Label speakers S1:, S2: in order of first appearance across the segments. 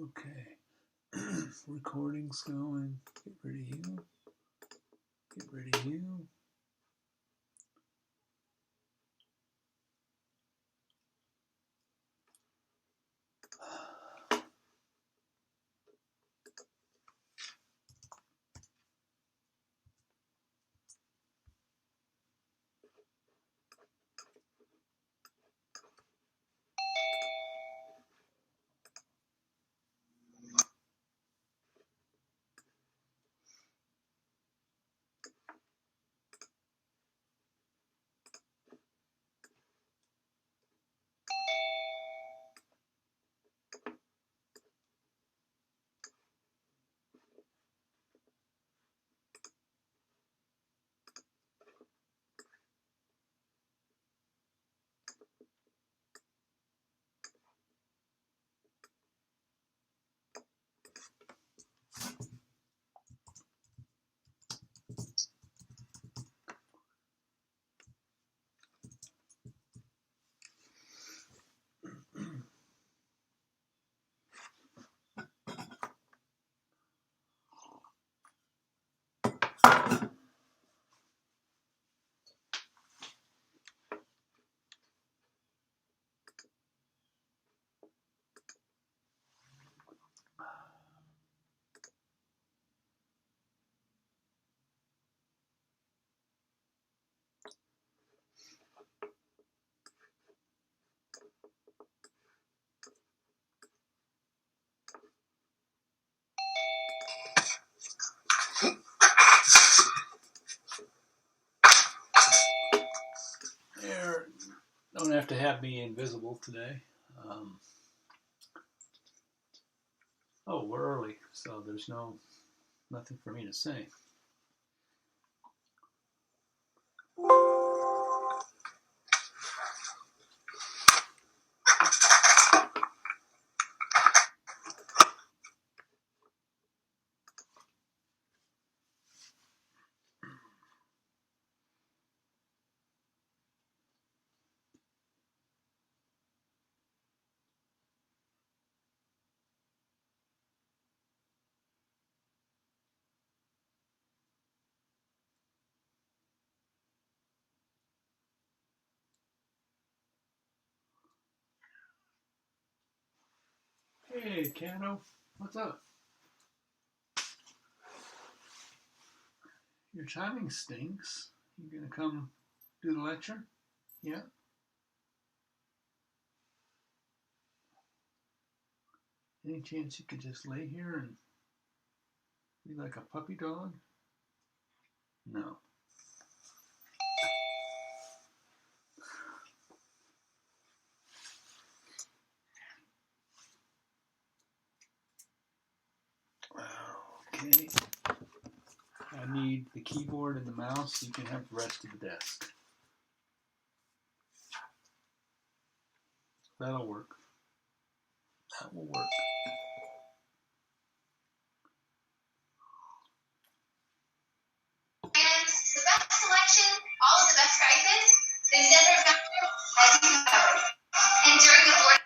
S1: Okay. Recording's going. Get rid of you. Get rid of you. There. Don't have to have me invisible today. Oh, we're early, so there's nothing for me to say. Hey, Cano, what's up? Your timing stinks. You gonna come do the lecture? Yeah? Any chance you could just lay here and be like a puppy dog? No. Okay. I need the keyboard and the mouse. You can have the rest of the desk. That'll work. That will work.
S2: And the best selection, all of the best prices, they never found as you covered. And during the board.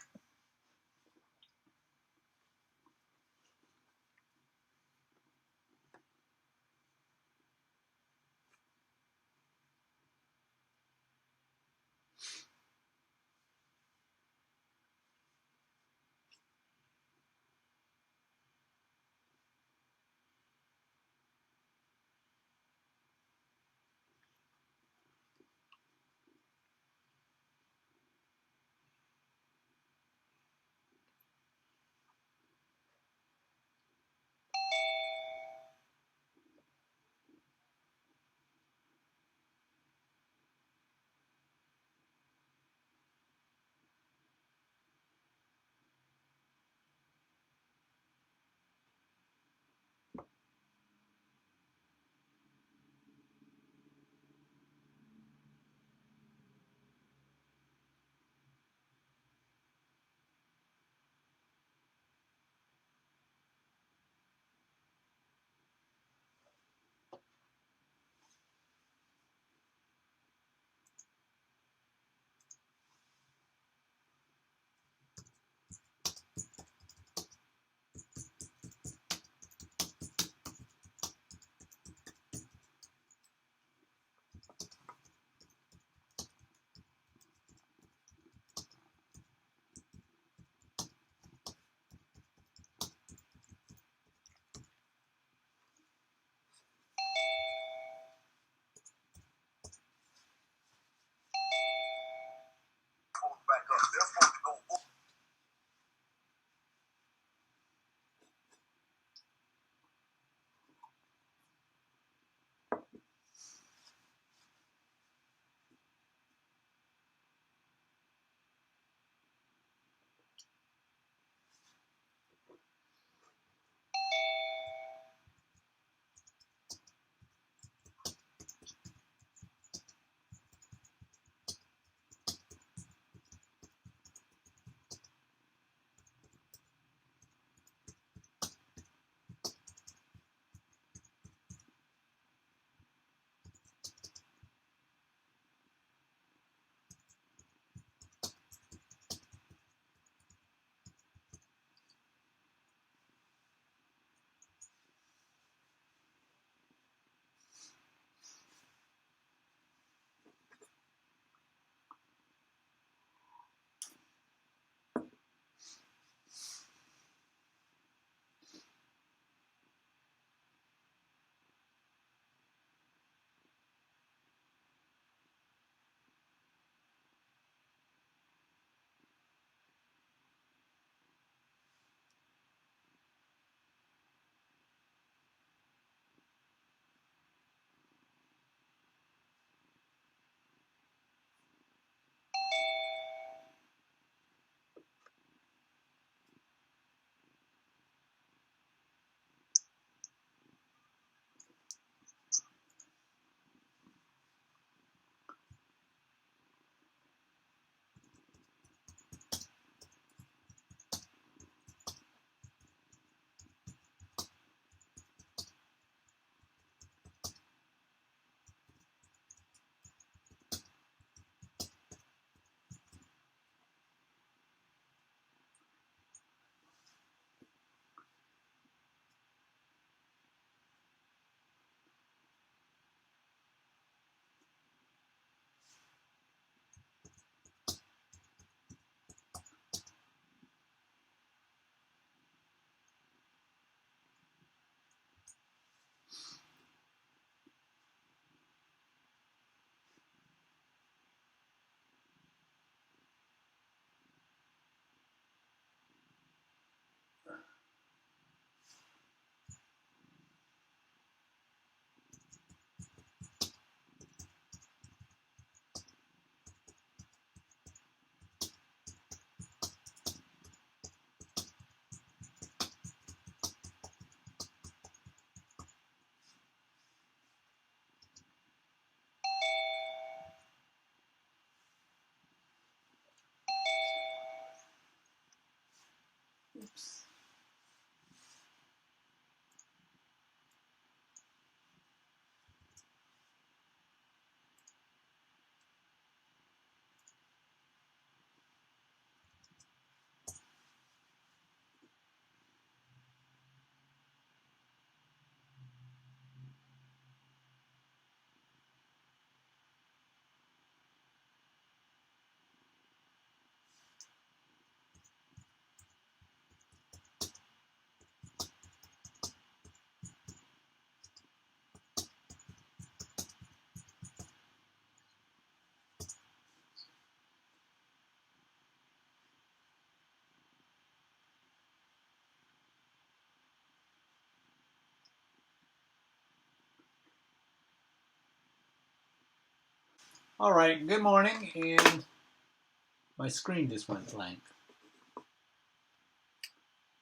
S1: All right, good morning, and my screen just went blank.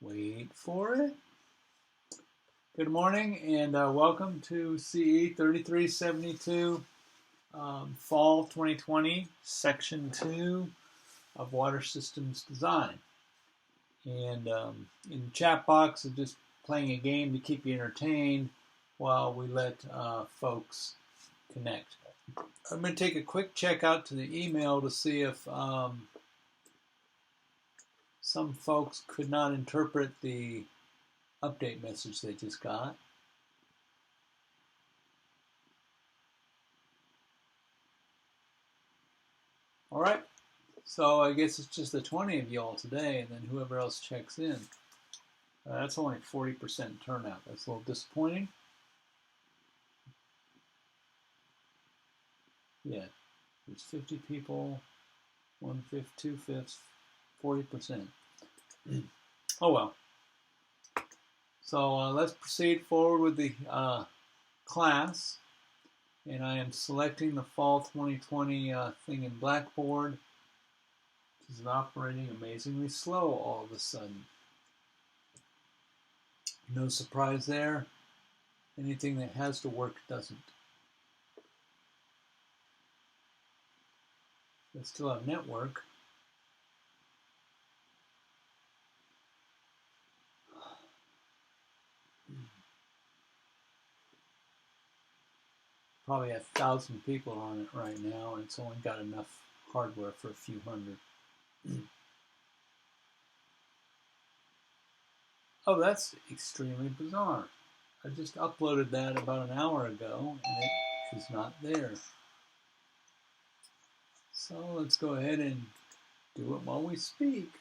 S1: Wait for it. Good morning, and welcome to ce3372, Fall 2020, Section 2 of Water Systems Design. And in the chat box, I'm just playing a game to keep you entertained while we let folks connect. I'm going to take a quick check out to the email to see if some folks could not interpret the update message they just got. All right, so I guess it's just the 20 of you all today, and then whoever else checks in. That's only 40% turnout. That's a little disappointing. Yeah, there's 50 people, 1/5, 2/5, 40%. Oh well. So let's proceed forward with the class. And I am selecting the Fall 2020 thing in Blackboard, which is operating amazingly slow all of a sudden. No surprise there. Anything that has to work doesn't. I still have network. Probably 1,000 people on it right now, and it's only got enough hardware for a few hundred. Oh, that's extremely bizarre. I just uploaded that about an hour ago, and it is not there. So let's go ahead and do it while we speak.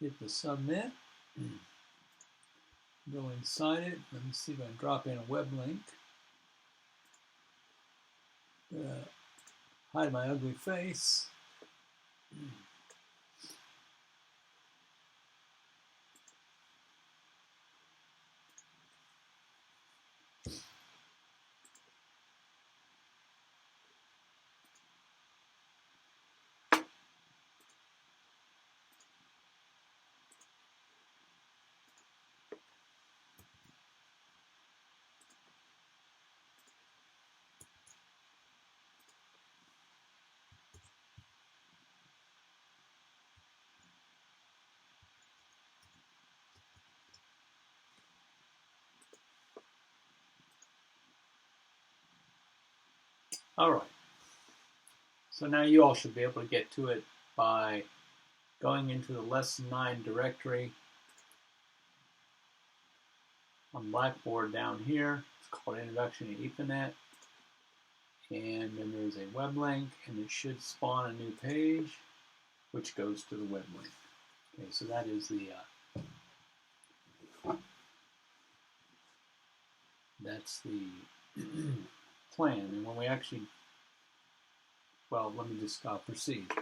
S1: Hit the submit. Go inside it. Let me see if I can drop in a web link. Hide my ugly face. All right. So now you all should be able to get to it by going into the lesson 9 directory on Blackboard down here. It's called Introduction to EPANET. And then there's a web link, and it should spawn a new page, which goes to the web link. Okay, so that is the that's the plan. And when we actually, well, let me just proceed.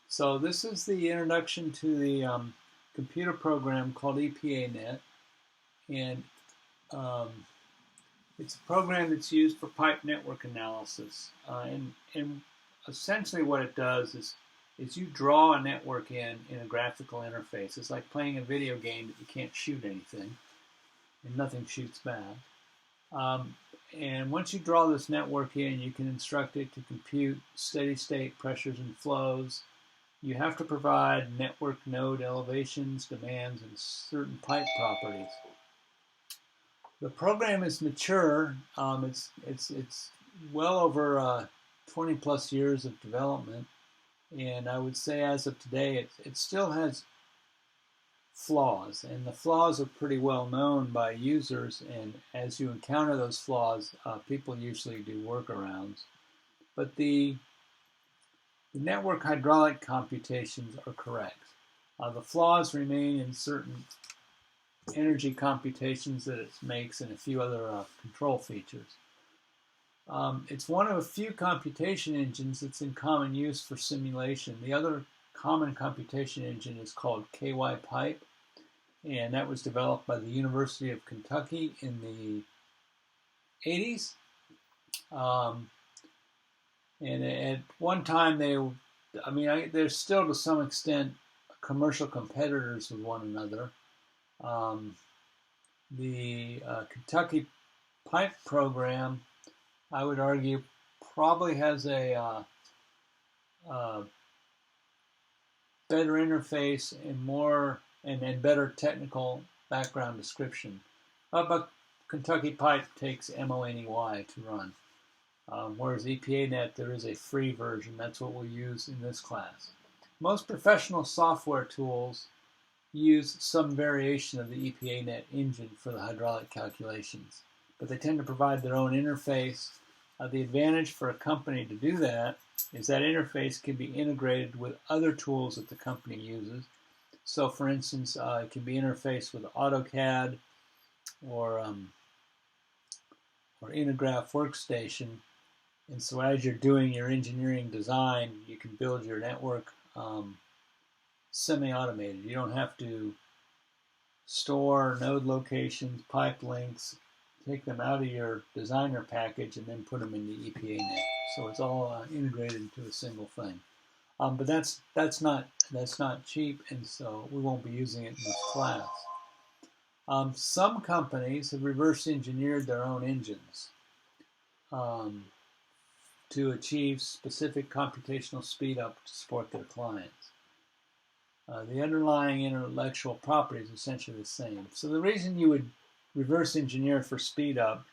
S1: So this is the introduction to the computer program called EPANET, and it's a program that's used for pipe network analysis. And essentially what it does is you draw a network in a graphical interface. It's like playing a video game that you can't shoot anything, and nothing shoots back. And once you draw this network in, you can instruct it to compute steady-state pressures and flows. You have to provide network node elevations, demands, and certain pipe properties. The program is mature. It's well over 20 plus years of development, and I would say as of today it still has flaws, and the flaws are pretty well known by users, and as you encounter those flaws, people usually do workarounds. But the network hydraulic computations are correct. The flaws remain in certain energy computations that it makes and a few other control features. It's one of a few computation engines that's in common use for simulation. The other common computation engine is called KY-Pipe, and that was developed by the University of Kentucky in the 80s. And at one time they're still to some extent commercial competitors with one another. The Kentucky Pipe program, I would argue, probably has a better interface and better technical background description. But Kentucky Pipe takes MONEY to run. Whereas EPANET, there is a free version. That's what we'll use in this class. Most professional software tools use some variation of the EPANET engine for the hydraulic calculations, but they tend to provide their own interface. The advantage for a company to do that is that interface can be integrated with other tools that the company uses. So, for instance, it can be interfaced with AutoCAD or Intergraph Workstation. And so as you're doing your engineering design, you can build your network semi-automated. You don't have to store node locations, pipe links, take them out of your designer package, and then put them into EPANET. So it's all integrated into a single thing. But that's not cheap, and so we won't be using it in this class. Some companies have reverse engineered their own engines to achieve specific computational speed up to support their clients. The underlying intellectual property is essentially the same. So the reason you would reverse engineer for speed up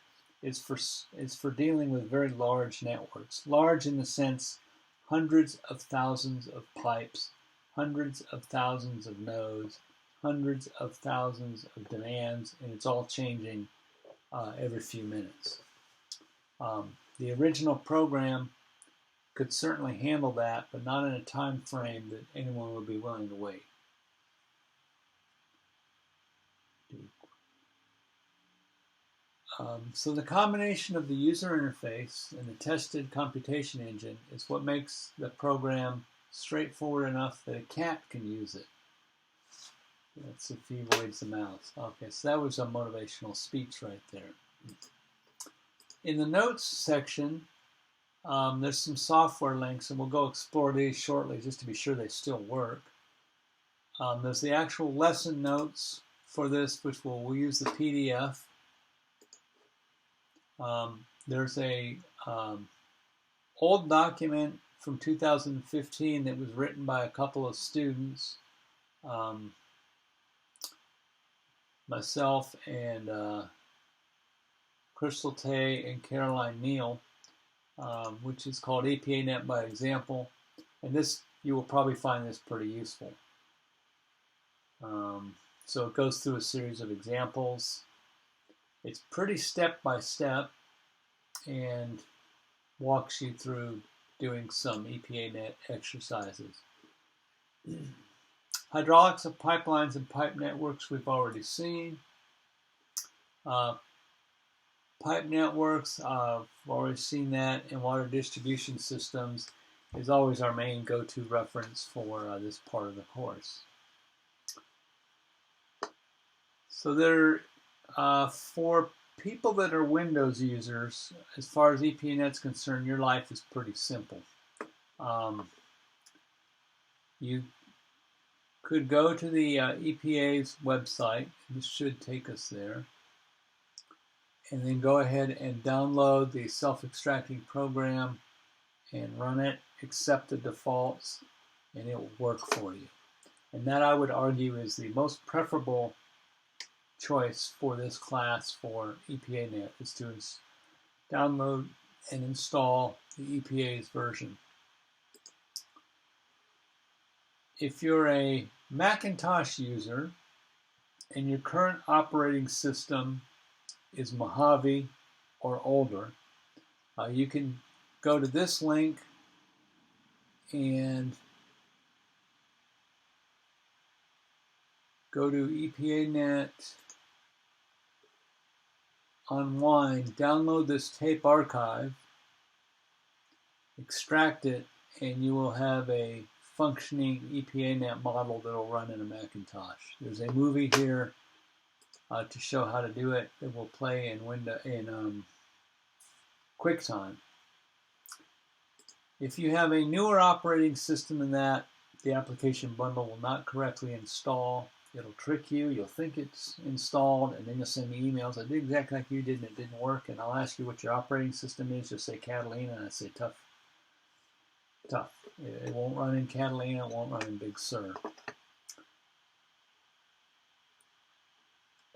S1: is for dealing with very large networks. Large in the sense hundreds of thousands of pipes, hundreds of thousands of nodes, hundreds of thousands of demands, and it's all changing every few minutes. The original program could certainly handle that, but not in a time frame that anyone would be willing to wait. So the combination of the user interface and the tested computation engine is what makes the program straightforward enough that a cat can use it. That's if he avoids the mouse. Okay, so that was a motivational speech right there. In the notes section, there's some software links, and we'll go explore these shortly just to be sure they still work. There's the actual lesson notes for this, which we'll use the PDF. There's a old document from 2015 that was written by a couple of students, myself and Crystal Tay and Caroline Neal, which is called EPANET by Example, and this, you will probably find this pretty useful. So it goes through a series of examples. It's pretty step by step and walks you through doing some EPANET exercises. Hydraulics of pipelines and pipe networks we've already seen. Pipe networks, we've already seen that, and water distribution systems is always our main go-to reference for this part of the course. So there, for people that are Windows users, as far as EPANET's concerned, your life is pretty simple. You could go to the EPA's website. This should take us there. And then go ahead and download the self-extracting program and run it, accept the defaults, and it will work for you. And that, I would argue, is the most preferable choice for this class for EPANET, is to download and install the EPA's version. If you're a Macintosh user and your current operating system is Mojave or older, you can go to this link and go to EPANET unwind, download this tape archive, extract it, and you will have a functioning EPANET model that will run in a Macintosh. There's a movie here to show how to do it. It will play in QuickTime. If you have a newer operating system than that, the application bundle will not correctly install. It'll trick you. You'll think it's installed, and then you'll send me emails. I did exactly like you did, and it didn't work. And I'll ask you what your operating system is. You'll say Catalina, and I say tough. It won't run in Catalina. It won't run in Big Sur.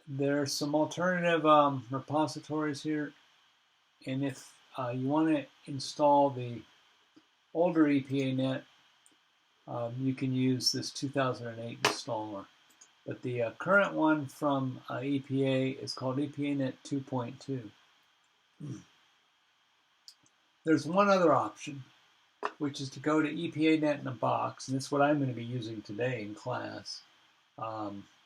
S1: There's some alternative repositories here, and if you want to install the older EPANET, you can use this 2008 installer. But the current one from EPA is called EPANET 2.2. There's one other option, which is to go to EPANET in a box, and this is what I'm going to be using today in class,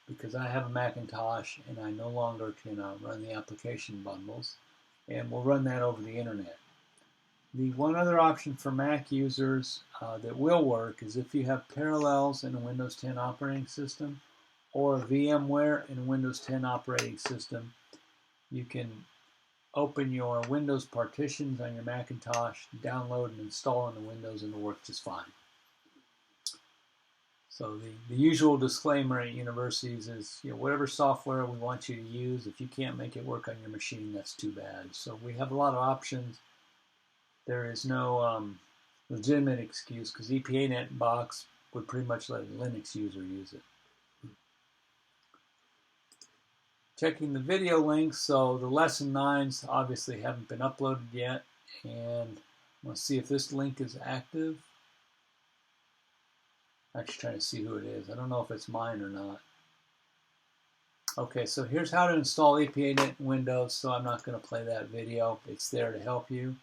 S1: because I have a Macintosh and I no longer can run the application bundles, and we'll run that over the internet. The one other option for Mac users that will work is if you have Parallels in a Windows 10 operating system or VMware in a Windows 10 operating system, you can open your Windows partitions on your Macintosh, download and install into Windows, and it'll work just fine. So the usual disclaimer at universities is, whatever software we want you to use, if you can't make it work on your machine, that's too bad. So we have a lot of options. There is no legitimate excuse, because EPANET box would pretty much let a Linux user use it. Checking the video links, so the lesson 9s obviously haven't been uploaded yet, and let's see if this link is active. I'm actually trying to see who it is. I don't know if it's mine or not. Okay, so here's how to install EPANET in Windows, so I'm not going to play that video. It's there to help you.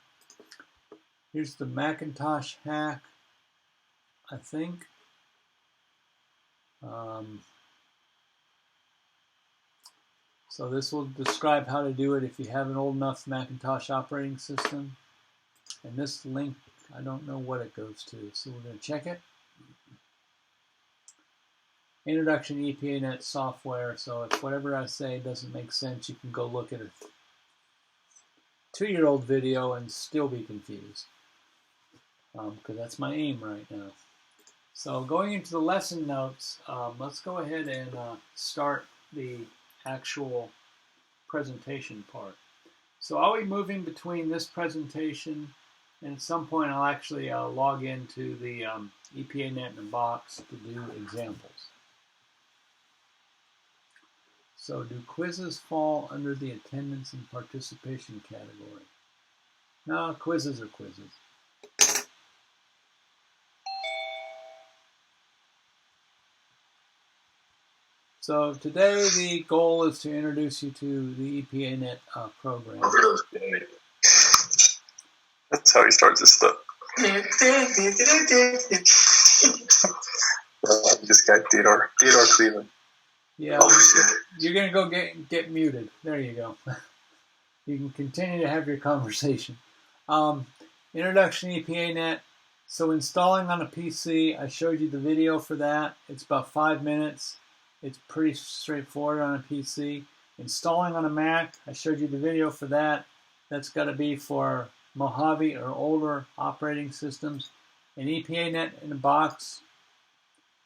S1: Here's the Macintosh hack, I think. So this will describe how to do it if you have an old enough Macintosh operating system. And this link, I don't know what it goes to, so we're going to check it. Introduction to EPANET software, so if whatever I say doesn't make sense, you can go look at a 2-year-old video and still be confused. Because that's my aim right now. So going into the lesson notes, let's go ahead and start the actual presentation part. So I'll be moving between this presentation, and at some point I'll actually log into the EPANET in a box to do examples. So do quizzes fall under the attendance and participation category? No, quizzes are quizzes. So today the goal is to introduce you to the EPANET program.
S3: That's how he starts his stuff. This guy, Theodore Cleveland.
S1: Yeah, you're going to go get muted. There you go. You can continue to have your conversation. Introduction to EPANET. So installing on a PC, I showed you the video for that. It's about 5 minutes. It's pretty straightforward on a PC. Installing on a Mac, I showed you the video for that. That's got to be for Mojave or older operating systems. And EPANET in a box,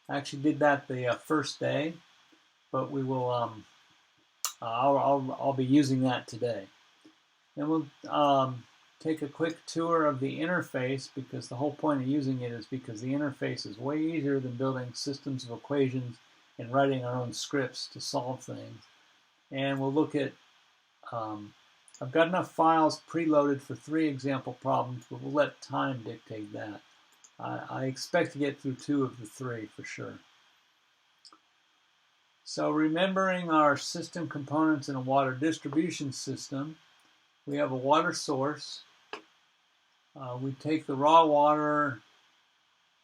S1: I actually did that the first day, but we will. I'll be using that today. Then we'll take a quick tour of the interface, because the whole point of using it is because the interface is way easier than building systems of equations and writing our own scripts to solve things. And we'll look at, I've got enough files preloaded for 3 example problems, but we'll let time dictate that. I expect to get through 2 of the 3 for sure. So remembering our system components in a water distribution system, we have a water source. We take the raw water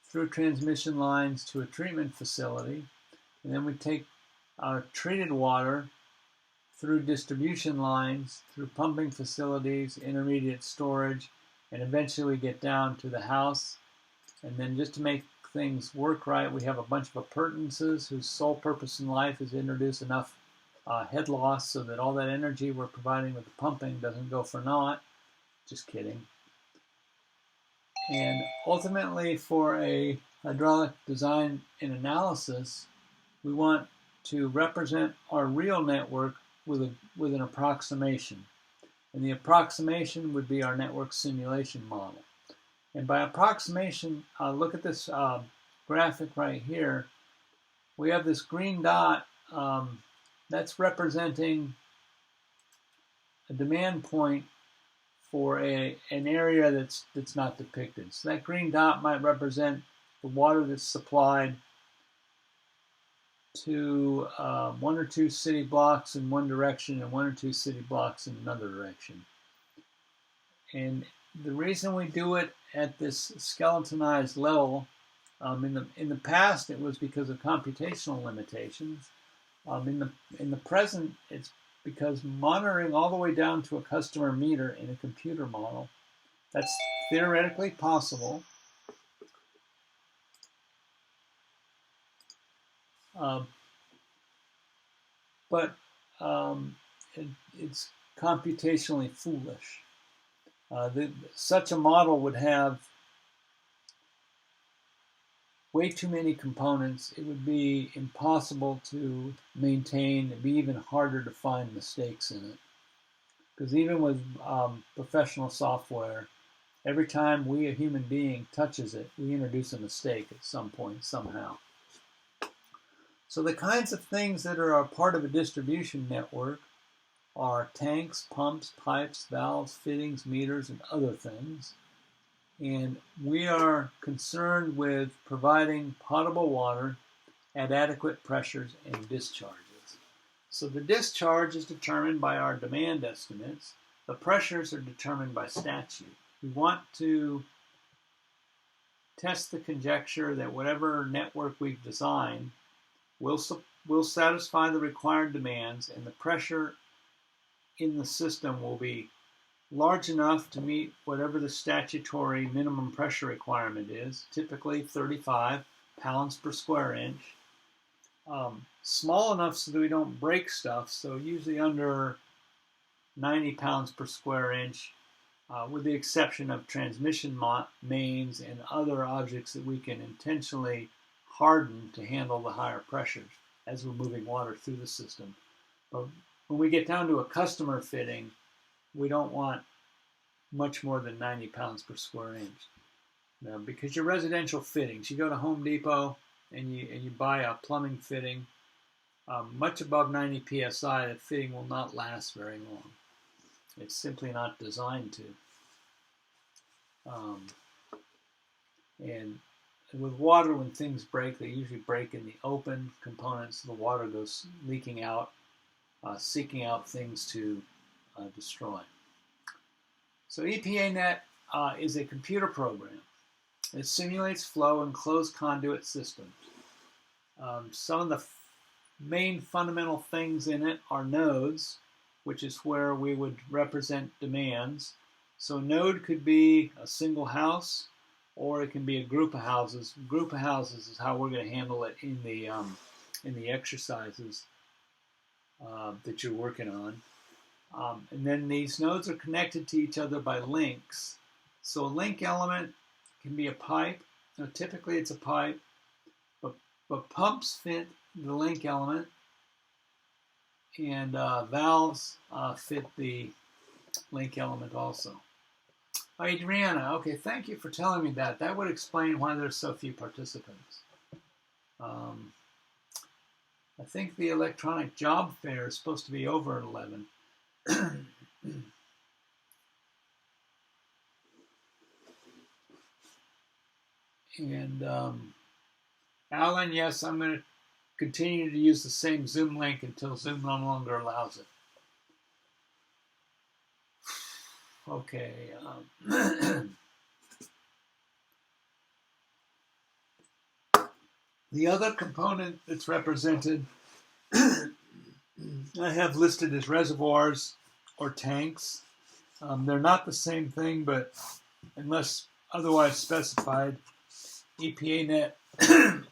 S1: through transmission lines to a treatment facility. And then we take our treated water through distribution lines, through pumping facilities, intermediate storage, and eventually we get down to the house. And then just to make things work right, we have a bunch of appurtenances whose sole purpose in life is to introduce enough head loss so that all that energy we're providing with the pumping doesn't go for naught. Just kidding. And ultimately, for a hydraulic design and analysis, we want to represent our real network with an approximation. And the approximation would be our network simulation model. And by approximation, look at this graphic right here. We have this green dot that's representing a demand point for an area that's not depicted. So that green dot might represent the water that's supplied to 1 or 2 city blocks in one direction and 1 or 2 city blocks in another direction. And the reason we do it at this skeletonized level, in the past it was because of computational limitations. In the present, it's because monitoring all the way down to a customer meter in a computer model, that's theoretically possible. But it's computationally foolish. Such a model would have way too many components. It would be impossible to maintain. It'd be even harder to find mistakes in it. Because even with professional software, every time we, a human being, touches it, we introduce a mistake at some point, somehow. So the kinds of things that are a part of a distribution network are tanks, pumps, pipes, valves, fittings, meters, and other things. And we are concerned with providing potable water at adequate pressures and discharges. So the discharge is determined by our demand estimates. The pressures are determined by statute. We want to test the conjecture that whatever network we've designed will satisfy the required demands, and the pressure in the system will be large enough to meet whatever the statutory minimum pressure requirement is, typically 35 pounds per square inch. Small enough so that we don't break stuff, so usually under 90 pounds per square inch, with the exception of transmission mains and other objects that we can intentionally harden to handle the higher pressures as we're moving water through the system. But when we get down to a customer fitting, we don't want much more than 90 pounds per square inch. Now, because your residential fittings, you go to Home Depot and you buy a plumbing fitting, much above 90 psi, that fitting will not last very long. It's simply not designed to. And with water, when things break, they usually break in the open components. The water goes leaking out, seeking out things to destroy. So EPANET is a computer program. It simulates flow in closed conduit systems. Some of the main fundamental things in it are nodes, which is where we would represent demands. So a node could be a single house, or it can be a group of houses. A group of houses is how we're going to handle it in the exercises that you're working on. And then these nodes are connected to each other by links. So a link element can be a pipe. Now, typically it's a pipe, but pumps fit the link element, and valves fit the link element also. Adriana, okay, thank you for telling me that. That would explain why there's so few participants. I think the electronic job fair is supposed to be over at 11. And Alan, yes, I'm going to continue to use the same Zoom link until Zoom no longer allows it. Okay. The other component that's represented I have listed as reservoirs or tanks. They're not the same thing, but unless otherwise specified, EPANET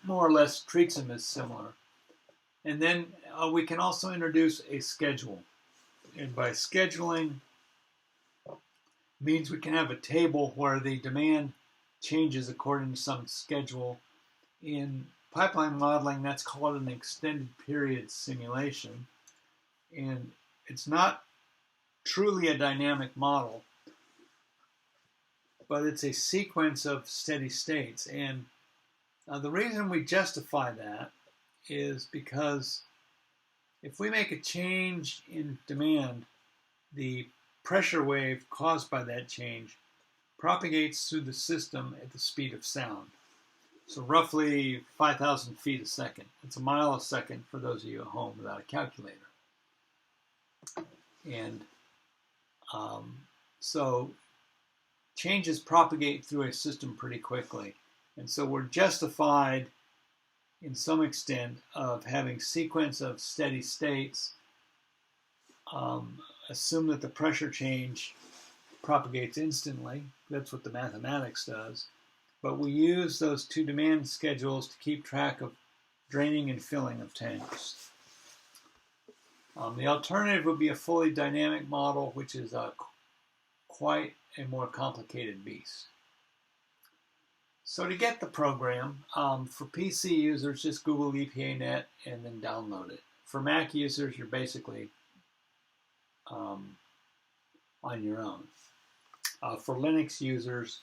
S1: more or less treats them as similar. And then we can also introduce a schedule. And by scheduling means we can have a table where the demand changes according to some schedule. In pipeline modeling, that's called an extended period simulation. And it's not truly a dynamic model, but it's a sequence of steady states. And the reason we justify that is because if we make a change in demand, the pressure wave caused by that change propagates through the system at the speed of sound. So roughly 5,000 feet a second. It's a mile a second for those of you at home without a calculator. And so changes propagate through a system pretty quickly. And so we're justified in some extent of having sequence of steady states. Assume that the pressure change propagates instantly. That's what the mathematics does. But we use those two demand schedules to keep track of draining and filling of tanks. The alternative would be a fully dynamic model, which is quite a more complicated beast. So to get the program, for PC users, just Google EPANET and then download it. For Mac users, you're basically on your own. For Linux users,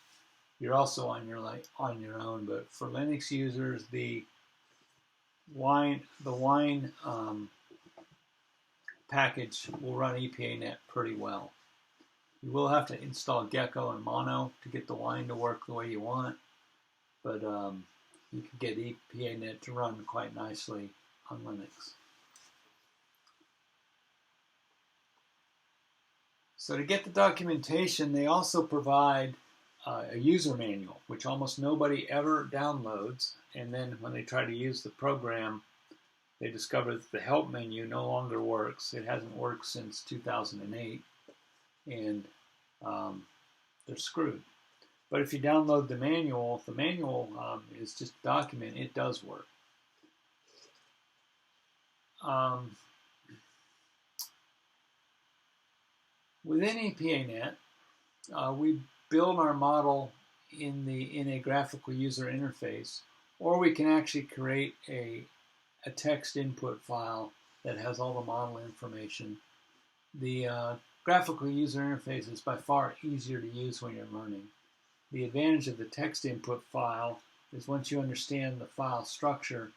S1: you're also on your own. But for Linux users, the Wine package will run EPANET pretty well. You will have to install Gecko and Mono to get the Wine to work the way you want, but you can get EPANET to run quite nicely on Linux. So to get the documentation, they also provide a user manual, which almost nobody ever downloads, and then when they try to use the program, they discover that the help menu no longer works. It hasn't worked since 2008, and they're screwed. But if you download the manual is just a document. It does work. Within EPANET, we build our model in a graphical user interface, or we can actually create a text input file that has all the model information. The graphical user interface is by far easier to use when you're learning. The advantage of the text input file is once you understand the file structure,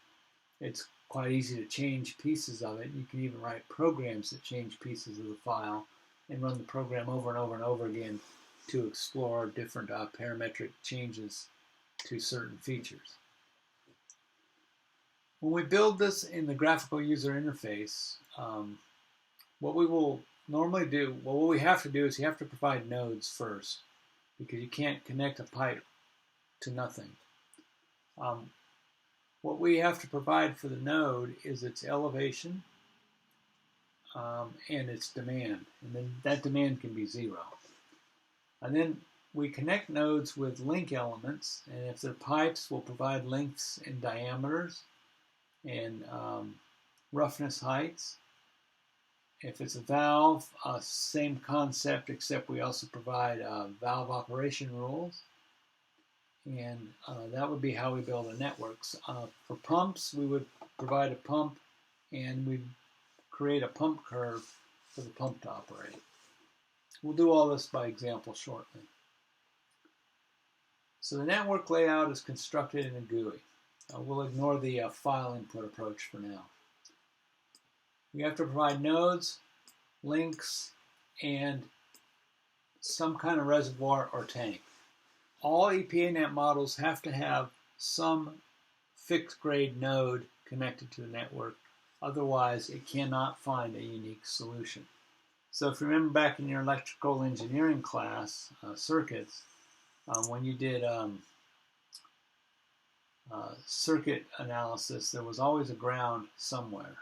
S1: it's quite easy to change pieces of it. You can even write programs that change pieces of the file and run the program over and over and over again to explore different parametric changes to certain features. When we build this in the graphical user interface, what we will normally do, what we have to do is you have to provide nodes first, because you can't connect a pipe to nothing. What we have to provide for the node is its elevation and its demand, and then that demand can be 0. And then we connect nodes with link elements, and if they're pipes, we'll provide lengths and diameters and roughness heights. If it's a valve, same concept, except we also provide valve operation rules. And that would be how we build our networks. For pumps, we would provide a pump, and we'd create a pump curve for the pump to operate. We'll do all this by example shortly. So the network layout is constructed in a GUI. We'll ignore the file input approach for now. We have to provide nodes, links, and some kind of reservoir or tank. All EPANET models have to have some fixed grade node connected to the network. Otherwise, it cannot find a unique solution. So if you remember back in your electrical engineering class, circuits, when you did circuit analysis, there was always a ground somewhere.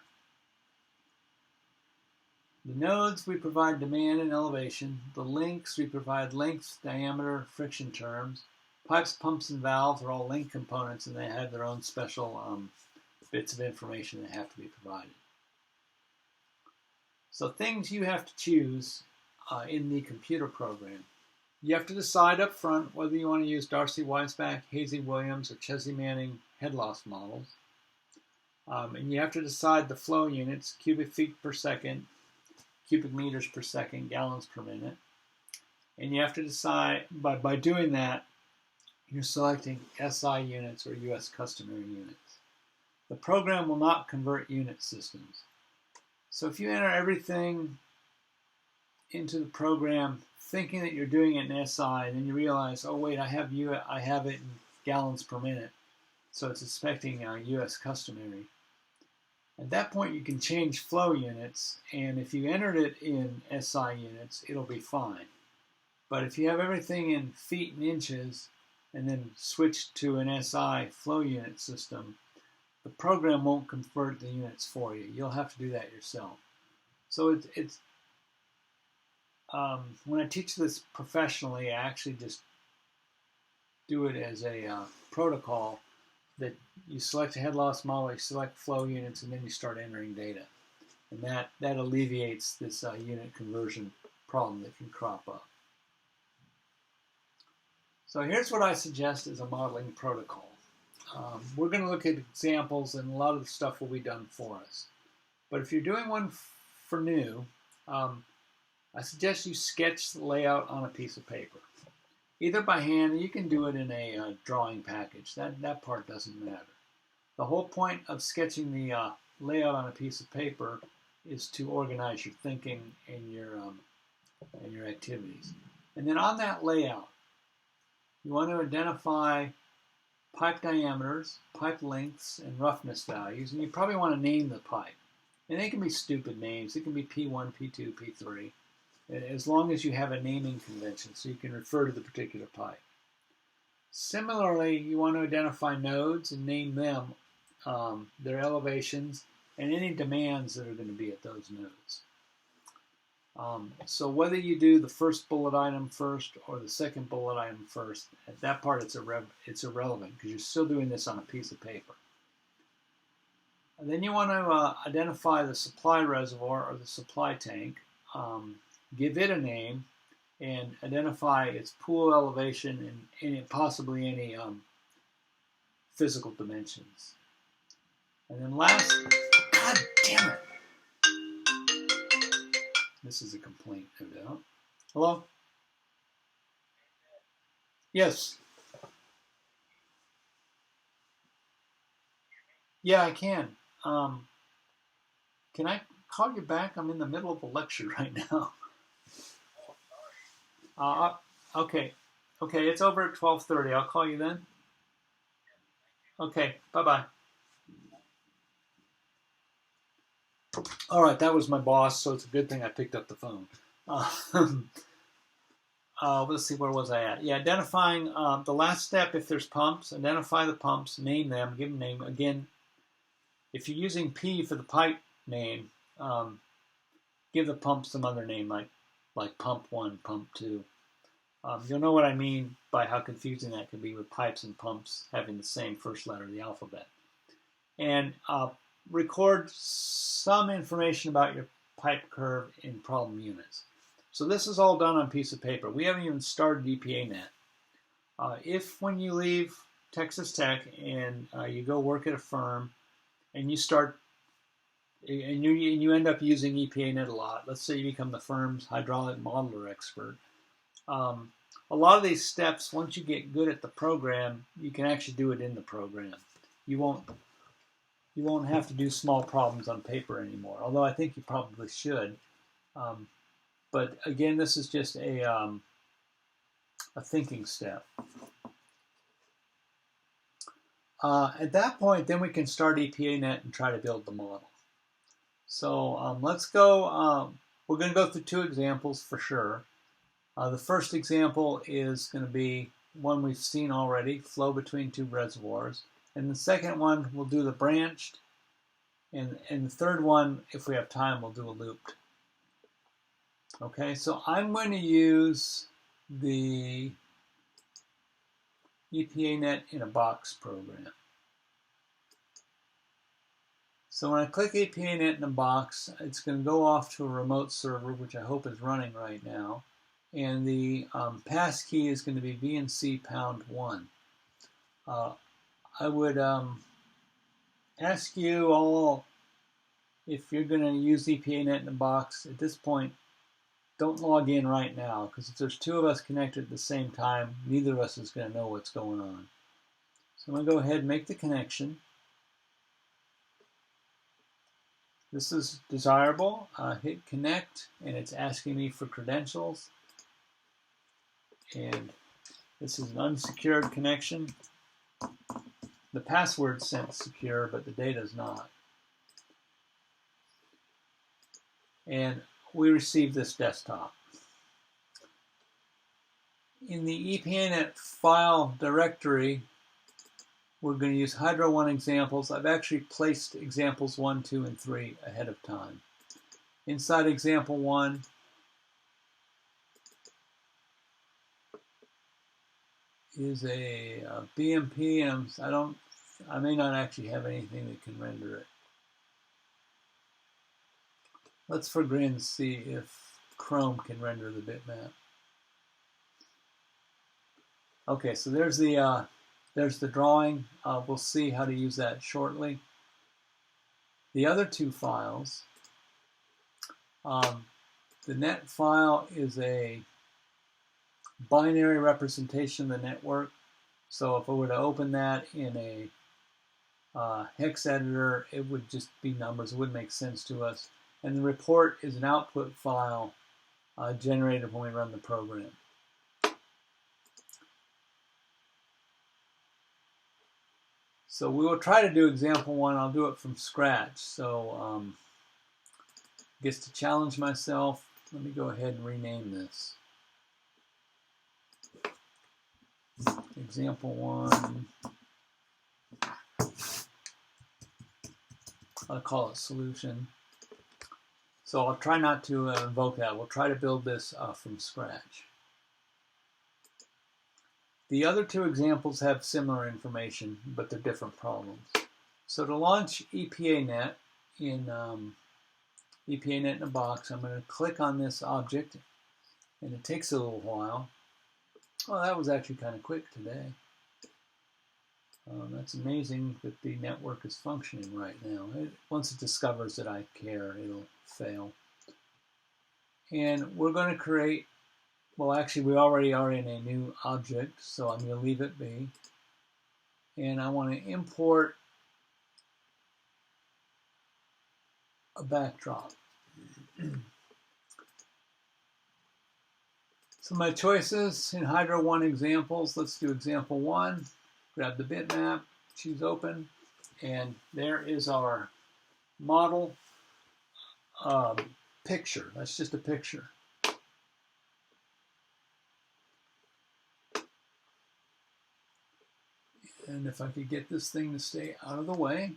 S1: The nodes, we provide demand and elevation. The links, we provide length, diameter, friction terms. Pipes, pumps, and valves are all link components, and they have their own special bits of information that have to be provided. So things you have to choose in the computer program. You have to decide up front whether you want to use Darcy Weisbach, Hazy Williams, or Chesney Manning head loss models. And you have to decide the flow units, cubic feet per second, cubic meters per second, gallons per minute. And you have to decide, by doing that, you're selecting SI units or US customary units. The program will not convert unit systems. So if you enter everything into the program thinking that you're doing it in SI, and then you realize, oh wait, I have it in gallons per minute, so it's expecting US customary. At that point, you can change flow units, and if you entered it in SI units, it'll be fine. But if you have everything in feet and inches, and then switch to an SI flow unit system, the program won't convert the units for you. You'll have to do that yourself. So when I teach this professionally, I actually just do it as a protocol that you select a head loss model, you select flow units, and then you start entering data. And that alleviates this unit conversion problem that can crop up. So here's what I suggest as a modeling protocol. We're going to look at examples, and a lot of the stuff will be done for us. But if you're doing one for new, I suggest you sketch the layout on a piece of paper. Either by hand, or you can do it in a drawing package. That part doesn't matter. The whole point of sketching the layout on a piece of paper is to organize your thinking and your activities. And then on that layout, you want to identify pipe diameters, pipe lengths, and roughness values, and you probably want to name the pipe. And they can be stupid names. It can be P1, P2, P3. As long as you have a naming convention so you can refer to the particular pipe. Similarly, you want to identify nodes and name them, their elevations, and any demands that are going to be at those nodes. So whether you do the first bullet item first or the second bullet item first, at that part it's irrelevant because you're still doing this on a piece of paper. And then you want to identify the supply reservoir or the supply tank. Give it a name, and identify its pool elevation and possibly any physical dimensions. And then last, God damn it! This is a complaint, no doubt. Hello? Yes. Yeah, I can. Can I call you back? I'm in the middle of a lecture right now. Okay, it's over at 12:30. I'll call you then. Okay, bye-bye. All right, that was my boss, so it's a good thing I picked up the phone. Let's see, where was I at? Yeah, identifying the last step, if there's pumps, identify the pumps, name them, give them a name. Again, if you're using P for the pipe name, give the pump some other name, like pump 1, pump 2. You'll know what I mean by how confusing that can be with pipes and pumps having the same first letter of the alphabet. And record some information about your pipe curve in problem units. So this is all done on a piece of paper. We haven't even started EPANET. If when you leave Texas Tech and you go work at a firm and you start and you end up using EPANET a lot, let's say you become the firm's hydraulic modeler expert, a lot of these steps, once you get good at the program, you can actually do it in the program. You won't have to do small problems on paper anymore, although I think you probably should. But again, this is just a thinking step. At that point, then we can start EPANET and try to build the model. So let's go. We're going to go through 2 examples for sure. The first example is going to be one we've seen already, flow between 2 reservoirs. And the second one, we'll do the branched. And the third one, if we have time, we'll do a looped. Okay, so I'm going to use the EPANET in a box program. So when I click EPANET in a box, it's going to go off to a remote server, which I hope is running right now. And the passkey is going to be VNC #1. I would ask you all, if you're going to use EPANET in a box, at this point, don't log in right now, because if there's two of us connected at the same time, neither of us is going to know what's going on. So I'm going to go ahead and make the connection. This is desirable. Hit connect, and it's asking me for credentials. And this is an unsecured connection. The password's sent secure, but the data is not. And we receive this desktop. In the EPANET file directory, we're going to use Hydro 1 examples. I've actually placed examples 1, 2, and 3 ahead of time. Inside example 1, is a BMP, and I may not actually have anything that can render it. Let's for grins see if Chrome can render the bitmap. Okay, so there's the drawing. We'll see how to use that shortly. The other two files, the net file is a binary representation of the network. So if I were to open that in a hex editor, it would just be numbers. It wouldn't make sense to us. And the report is an output file generated when we run the program. So we will try to do example 1. I'll do it from scratch. So I guess to challenge myself, let me go ahead and rename this. Example 1. I'll call it solution. So I'll try not to invoke that. We'll try to build this from scratch. The other two examples have similar information, but they're different problems. So to launch EPANET in EPANET in a box, I'm going to click on this object, and it takes a little while. Oh, that was actually kind of quick today. That's amazing that the network is functioning right now. Once it discovers that I care, it'll fail. And we're going to create, well, actually, we already are in a new object, so I'm going to leave it be. And I want to import a backdrop. So my choices in Hydro 1 examples, let's do example 1. Grab the bitmap, choose open, and there is our model picture. That's just a picture. And if I could get this thing to stay out of the way.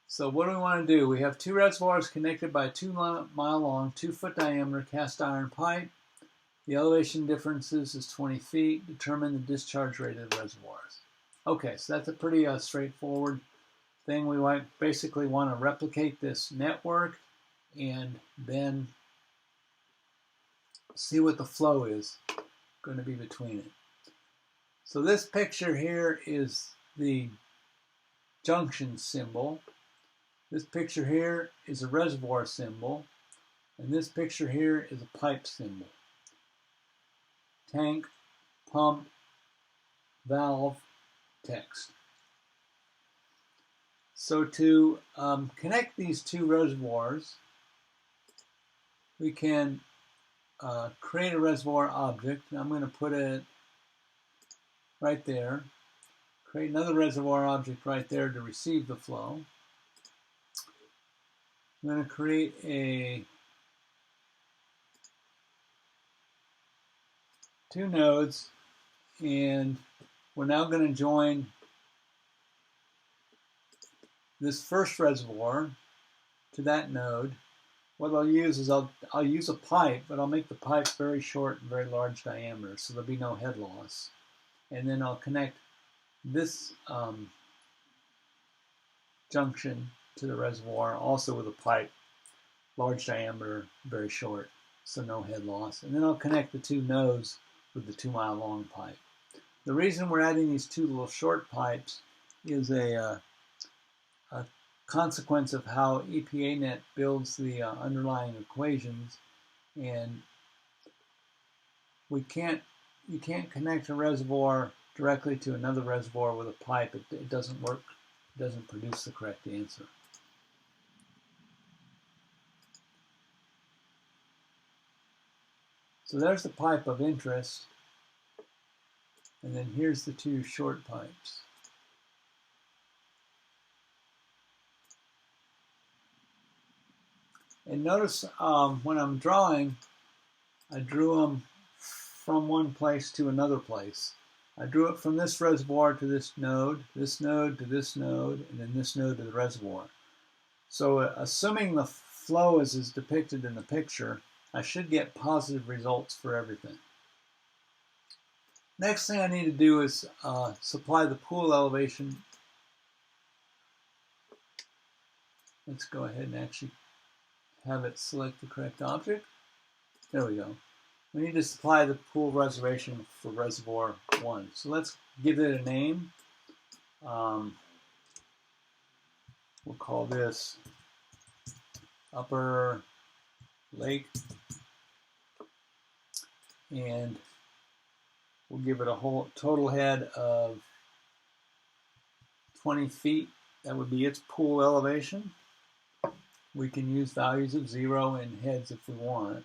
S1: So what do we want to do? We have two reservoirs connected by a 2-mile long, 2-foot diameter cast iron pipe. The elevation differences is 20 feet. Determine the discharge rate of the reservoirs. Okay, so that's a pretty straightforward thing. We basically want to replicate this network and then see what the flow is going to be between it. So this picture here is the junction symbol. This picture here is a reservoir symbol. And this picture here is a pipe symbol. Tank, pump, valve, text. So to connect these two reservoirs, we can create a reservoir object. I'm going to put it right there. Create another reservoir object right there to receive the flow. I'm going to create two nodes, and we're now going to join this first reservoir to that node. What I'll use is I'll use a pipe, but I'll make the pipe very short and very large diameter, so there'll be no head loss. And then I'll connect this junction to the reservoir, also with a pipe, large diameter, very short, so no head loss. And then I'll connect the two nodes with the 2-mile long pipe. The reason we're adding these two little short pipes is a consequence of how EPANET builds the underlying equations, and you can't connect a reservoir directly to another reservoir with a pipe. It doesn't work. It doesn't produce the correct answer. So there's the pipe of interest, and then here's the two short pipes. And notice when I'm drawing, I drew them from one place to another place. I drew it from this reservoir to this node to this node, and then this node to the reservoir. So assuming the flow is depicted in the picture, I should get positive results for everything. Next thing I need to do is supply the pool elevation. Let's go ahead and actually have it select the correct object. There we go. We need to supply the pool reservation for reservoir 1. So let's give it a name. We'll call this Upper Lake, and we'll give it a whole total head of 20 feet. That would be its pool elevation. We can use values of 0 and heads if we want.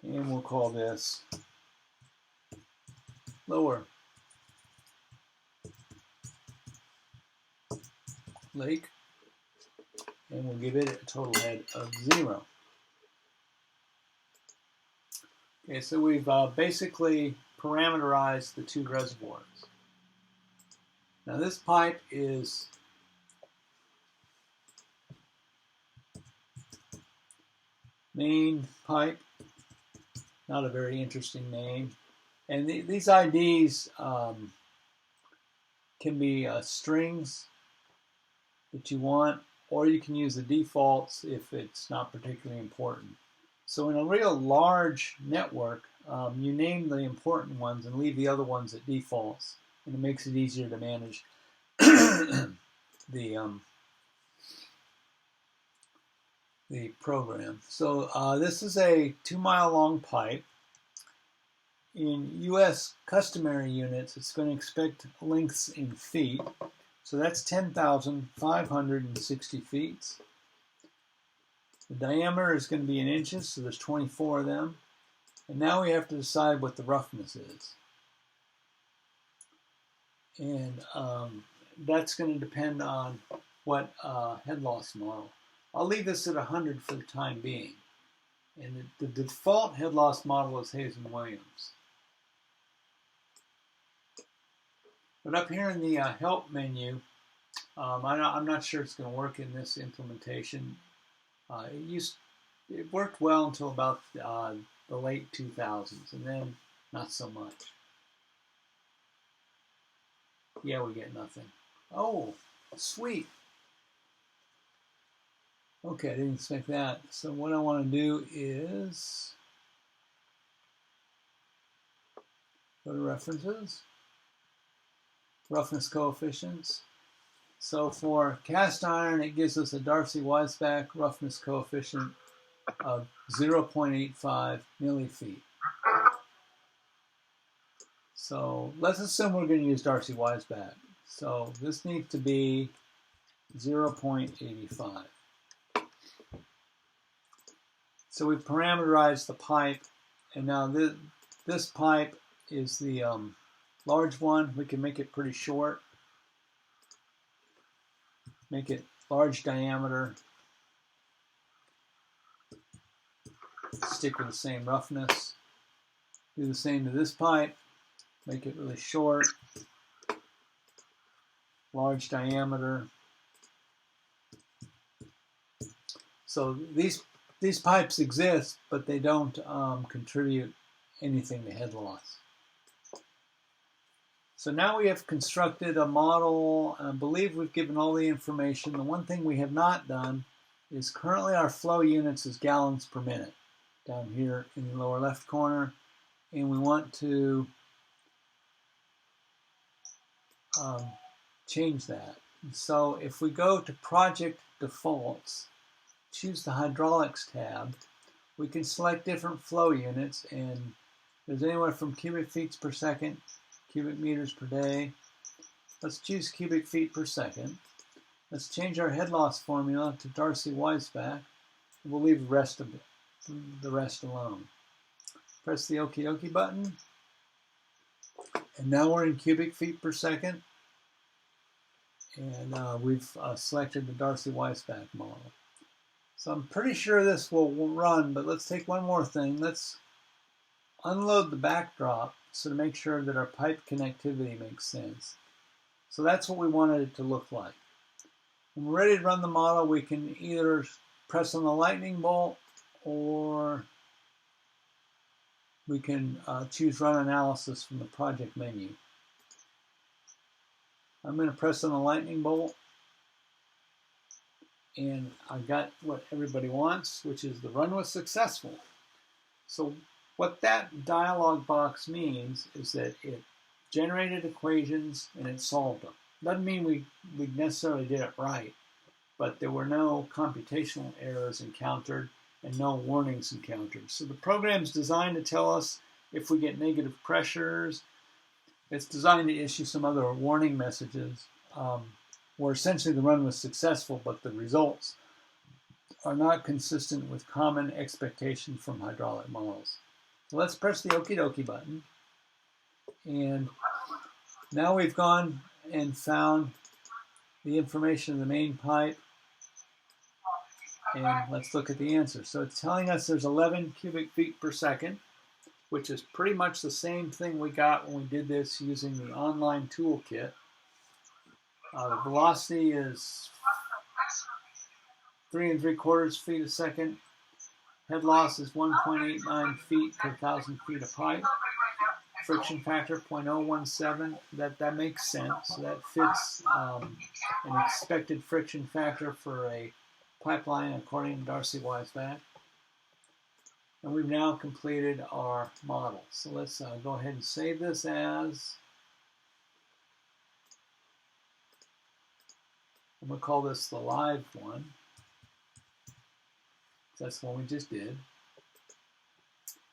S1: And we'll call this Lower Lake, and we'll give it a total head of 0. Okay, so we've basically parameterized the two reservoirs. Now this pipe is main pipe, not a very interesting name. And these IDs can be strings that you want, or you can use the defaults if it's not particularly important. So in a real large network, you name the important ones and leave the other ones at defaults, and it makes it easier to manage the program. So this is a 2-mile long pipe. In US customary units, it's going to expect lengths in feet. So that's 10,560 feet. The diameter is going to be in inches, so there's 24 of them. And now we have to decide what the roughness is. And that's going to depend on what head loss model. I'll leave this at 100 for the time being. And the default head loss model is Hazen-Williams. But up here in the help menu, I'm not sure it's going to work in this implementation. It worked well until about the late 2000s, and then not so much. Yeah, we get nothing. Oh, sweet. Okay, I didn't expect that. So what I want to do is go to references, roughness coefficients. So for cast iron, it gives us a Darcy-Weisbach roughness coefficient of 0.85 millifeet. So let's assume we're going to use Darcy-Weisbach. So this needs to be 0.85. So we've parameterized the pipe, and now this pipe is the large one. We can make it pretty short. Make it large diameter. stick with the same roughness. Do the same to this pipe. Make it really short, large diameter. So these pipes exist, but they don't contribute anything to head loss. So now we have constructed a model. I believe we've given all the information. The one thing we have not done is currently our flow units is gallons per minute down here in the lower left corner, and we want to change that. So if we go to project defaults, choose the hydraulics tab, we can select different flow units, and there's anywhere from cubic feet per second, cubic meters per day. Let's choose cubic feet per second. Let's change our head loss formula to Darcy-Weisbach. We'll leave the rest alone. Press the okie dokie button, and now we're in cubic feet per second, and we've selected the Darcy-Weisbach model. So I'm pretty sure this will run, but let's take one more thing. Let's unload the backdrop so to make sure that our pipe connectivity makes sense. So that's what we wanted it to look like. When we're ready to run the model, we can either press on the lightning bolt, or we can choose Run Analysis from the project menu. I'm going to press on the lightning bolt, and I got what everybody wants, which is the run was successful. So what that dialog box means is that it generated equations and it solved them. Doesn't mean we necessarily did it right, but there were no computational errors encountered and no warnings encountered. So the program's designed to tell us if we get negative pressures. It's designed to issue some other warning messages where essentially the run was successful, but the results are not consistent with common expectation from hydraulic models. So let's press the okie dokie button, and now we've gone and found the information of the main pipe, and let's look at the answer. So it's telling us there's 11 cubic feet per second, which is pretty much the same thing we got when we did this using the online toolkit. The velocity is 3 3/4 feet a second. Head loss is 1.89 feet per 1,000 feet of pipe. Friction factor 0.017. That makes sense. That fits an expected friction factor for a pipeline according to Darcy-Weisbach. And we've now completed our model. So let's go ahead and save this as, I'm going to call this the live one. That's the one we just did.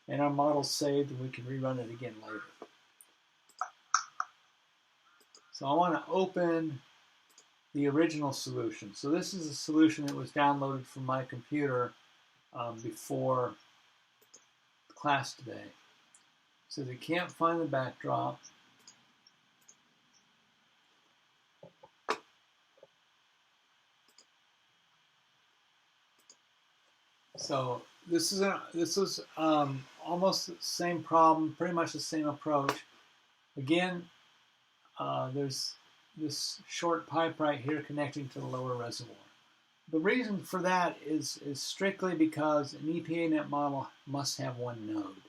S1: And our model's saved, and we can rerun it again later. So I want to open the original solution. So this is a solution that was downloaded from my computer before class today. So they can't find the backdrop. So this was almost the same problem, pretty much the same approach. Again, there's this short pipe right here connecting to the lower reservoir. The reason for that is strictly because an EPANET model must have one node.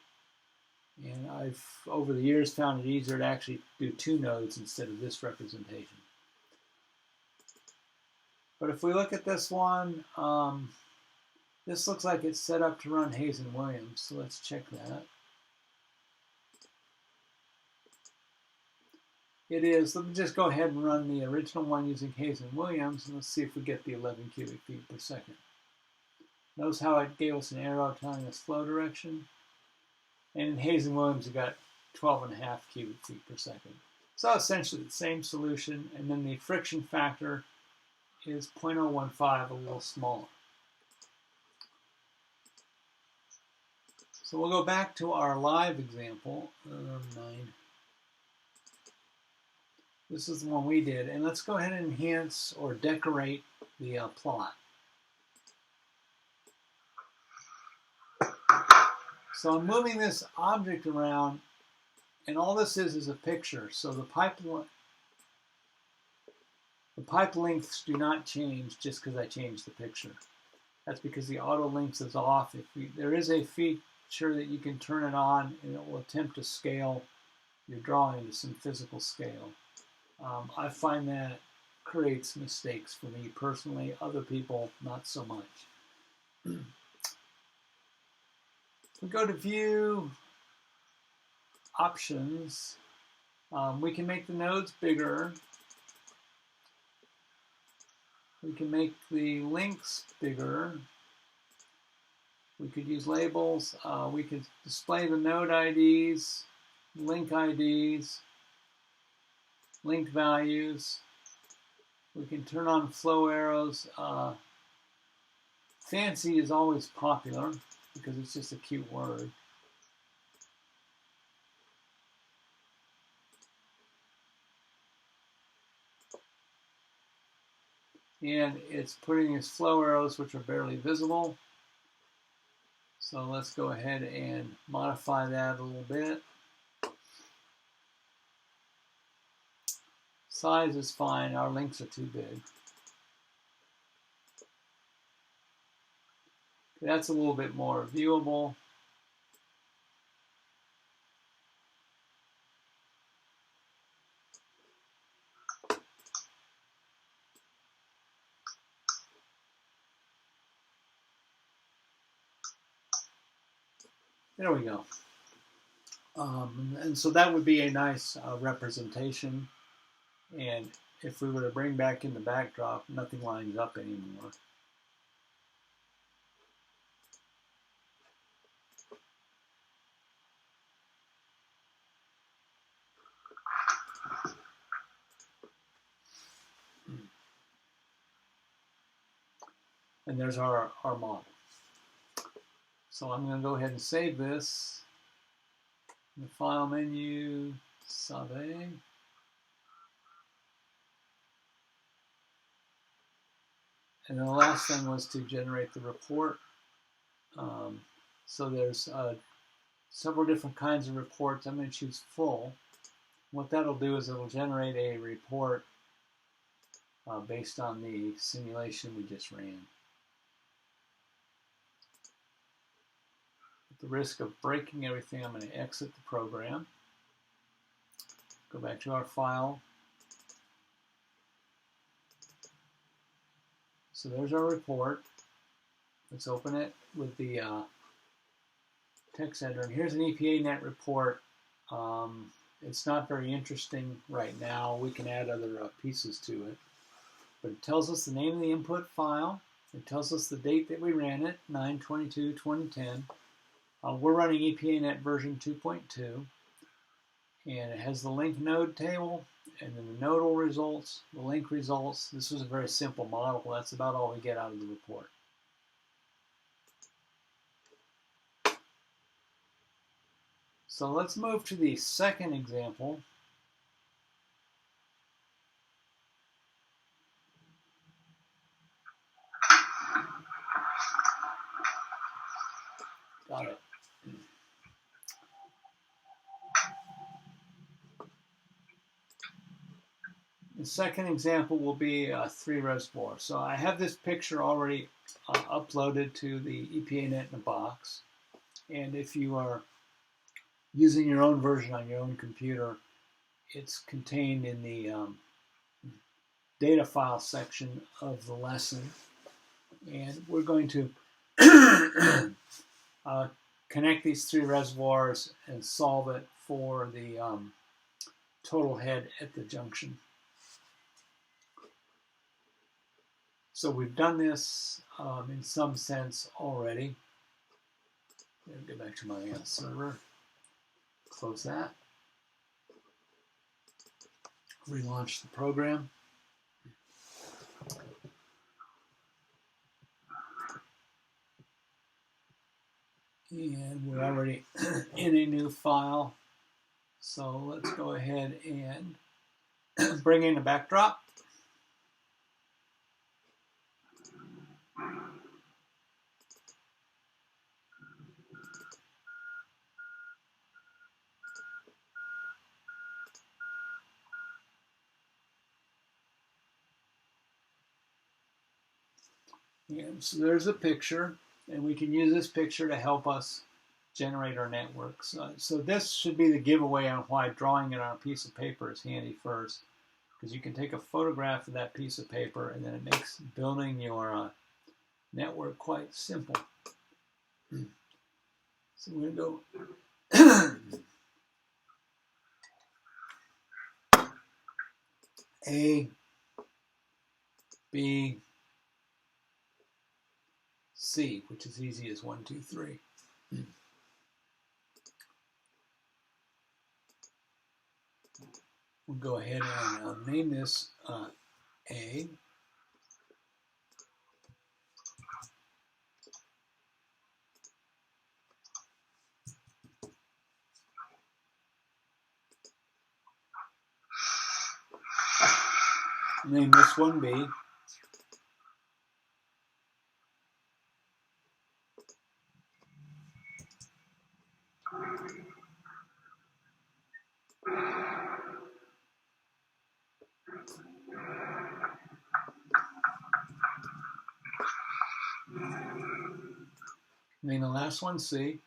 S1: And I've, over the years, found it easier to actually do 2 nodes instead of this representation. But if we look at this one, this looks like it's set up to run Hayes and Williams, so let's check that. It is. Let me just go ahead and run the original one using Hayes and Williams, and let's see if we get the 11 cubic feet per second. Notice how it gave us an arrow telling us flow direction. And in Hayes and Williams, we got 12.5 cubic feet per second. So essentially the same solution, and then the friction factor is 0.015, a little smaller. So we'll go back to our live example, 9. This is the one we did, and let's go ahead and enhance or decorate the plot. So I'm moving this object around, and all this is a picture. So the pipe lengths do not change just because I change the picture. That's because the auto length is off. There is a feature that you can turn it on, and it will attempt to scale your drawing to some physical scale. I find that creates mistakes for me personally. Other people, not so much. We go to View, Options. We can make the nodes bigger. We can make the links bigger. We could use labels. We could display the node IDs, link IDs, link values. We can turn on flow arrows. Fancy is always popular because it's just a cute word. And it's putting these flow arrows, which are barely visible. So let's go ahead and modify that a little bit. Size is fine. Our links are too big. That's a little bit more viewable. There we go. And so that would be a nice representation. And if we were to bring back in the backdrop, nothing lines up anymore. And there's our model. So I'm going to go ahead and save this. In the File menu, Save. And then the last thing was to generate the report. So there's several different kinds of reports. I'm going to choose full. What that'll do is it'll generate a report based on the simulation we just ran. At the risk of breaking everything, I'm going to exit the program. Go back to our file. So there's our report. Let's open it with the text editor. And here's an EPANET report. It's not very interesting right now. We can add other pieces to it. But it tells us the name of the input file. It tells us the date that we ran it, 9/22/2010. We're running EPANET version 2.2. And it has the link node table, and then the nodal results, the link results. This was a very simple model. That's about all we get out of the report. So let's move to the second example. Got it. The second example will be 3 reservoirs. So I have this picture already uploaded to the EPANET in a box. And if you are using your own version on your own computer, it's contained in the data file section of the lesson. And we're going to connect these 3 reservoirs and solve it for the total head at the junction. So we've done this in some sense already. I'll get back to my server. Close that. Relaunch the program. And we're already in a new file. So let's go ahead and bring in a backdrop. And so there's a picture, and we can use this picture to help us generate our networks. So this should be the giveaway on why drawing it on a piece of paper is handy first, because you can take a photograph of that piece of paper, and then it makes building your network quite simple. So we're going to go A, B, C, which is easy as 1, 2, 3. We'll go ahead and name this A. Name this one B. Name the last one C.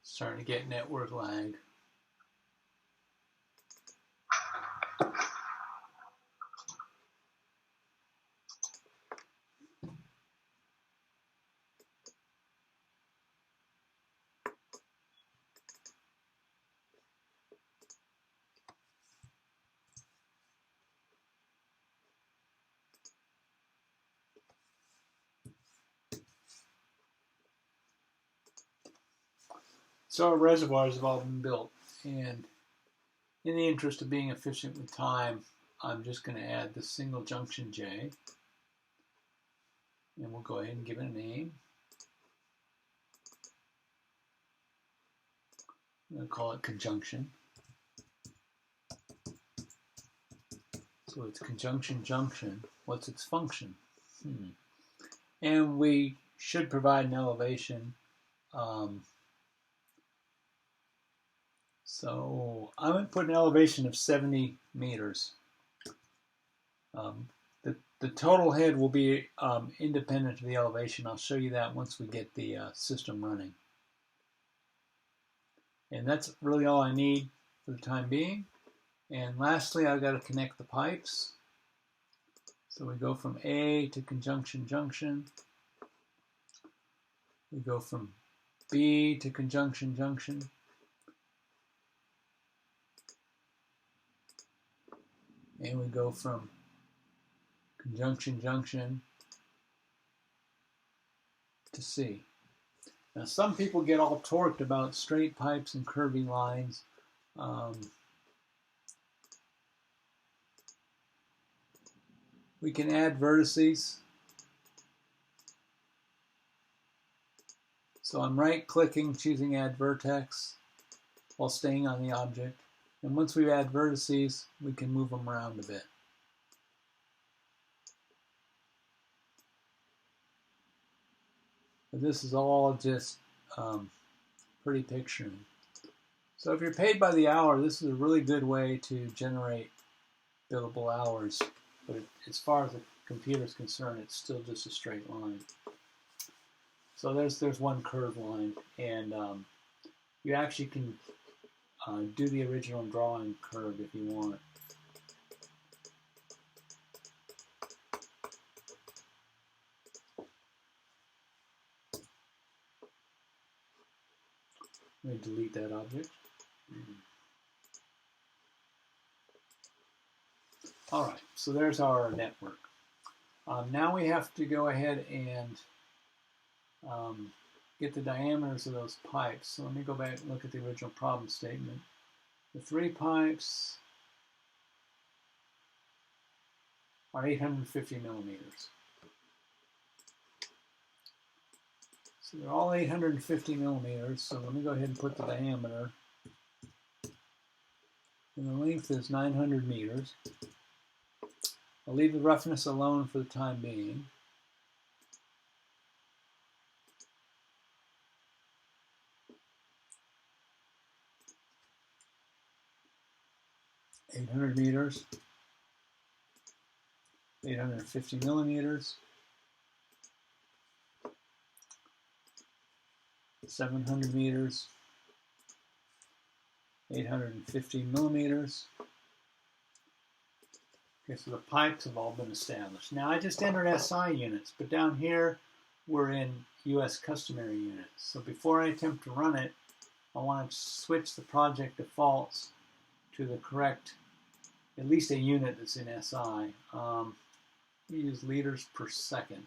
S1: Starting to get network lag. So our reservoirs have all been built, and in the interest of being efficient with time, I'm just going to add the single junction J, and we'll go ahead and give it a name. I'm going to call it conjunction. So it's conjunction junction. What's its function? And we should provide an elevation. So I'm going to put an elevation of 70 meters. The total head will be independent of the elevation. I'll show you that once we get the system running. And that's really all I need for the time being. And lastly, I've got to connect the pipes. So we go from A to conjunction junction. We go from B to conjunction junction. And we go from conjunction junction to C. Now some people get all torqued about straight pipes and curvy lines. We can add vertices. So I'm right-clicking, choosing Add Vertex while staying on the object. And once we add vertices, we can move them around a bit. But this is all just pretty picturing. So if you're paid by the hour, this is a really good way to generate billable hours. But as far as the computer is concerned, it's still just a straight line. So there's one curved line, and you actually can do the original drawing curve if you want. Let me delete that object. All right, so there's our network. Now we have to go ahead and get the diameters of those pipes. So let me go back and look at the original problem statement. The 3 pipes are 850 millimeters. So they're all 850 millimeters. So let me go ahead and put the diameter. And the length is 900 meters. I'll leave the roughness alone for the time being. 800 meters, 850 millimeters, 700 meters, 850 millimeters. Okay, so the pipes have all been established. Now I just entered SI units, but down here we're in US customary units. So before I attempt to run it, I want to switch the project defaults to the correct, at least a unit that's in SI. We use liters per second.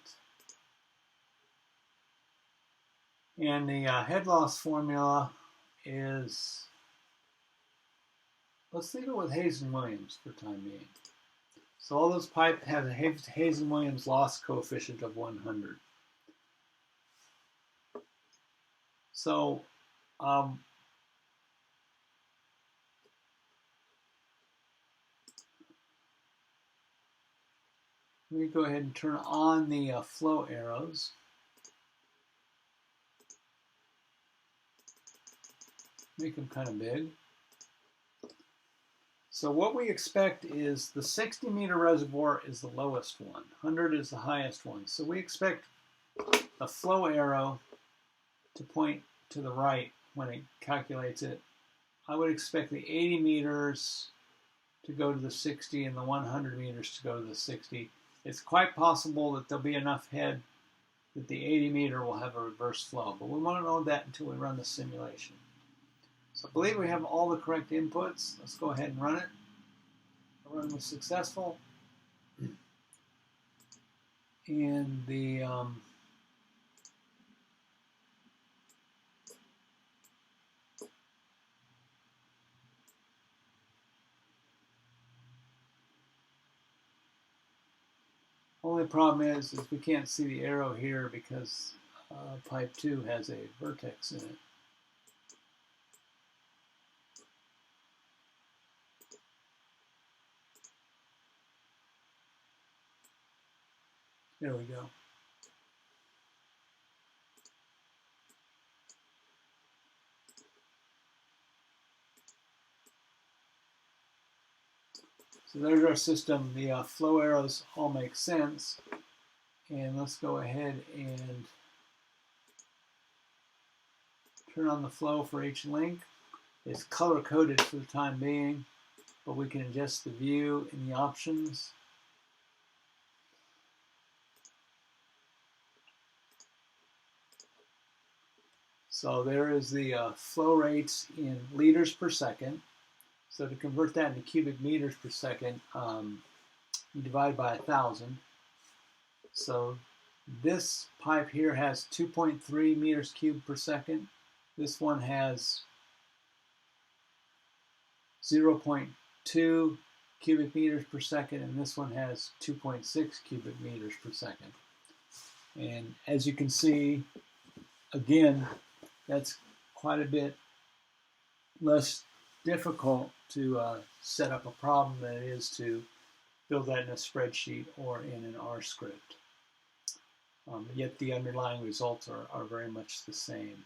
S1: And the head loss formula is, let's leave it with Hayes and Williams for time being. So all those pipes have a Hayes and Williams loss coefficient of 100. So let me go ahead and turn on the flow arrows. Make them kind of big. So what we expect is the 60-meter reservoir is the lowest one. 100 is the highest one. So we expect the flow arrow to point to the right when it calculates it. I would expect the 80 meters to go to the 60 and the 100 meters to go to the 60. It's quite possible that there'll be enough head that the 80 meter will have a reverse flow, but we won't know that until we run the simulation. So I believe we have all the correct inputs. Let's go ahead and run it. The run was successful. And the only problem is we can't see the arrow here because pipe 2 has a vertex in it. There we go. So there's our system. The flow arrows all make sense. And let's go ahead and turn on the flow for each link. It's color coded for the time being, but we can adjust the view in the options. So there is the flow rates in liters per second. So to convert that into cubic meters per second, you divide by 1,000. So this pipe here has 2.3 meters cubed per second. This one has 0.2 cubic meters per second, and this one has 2.6 cubic meters per second. And as you can see, again, that's quite a bit less difficult to set up a problem than it is to build that in a spreadsheet or in an R script. Yet the underlying results are very much the same.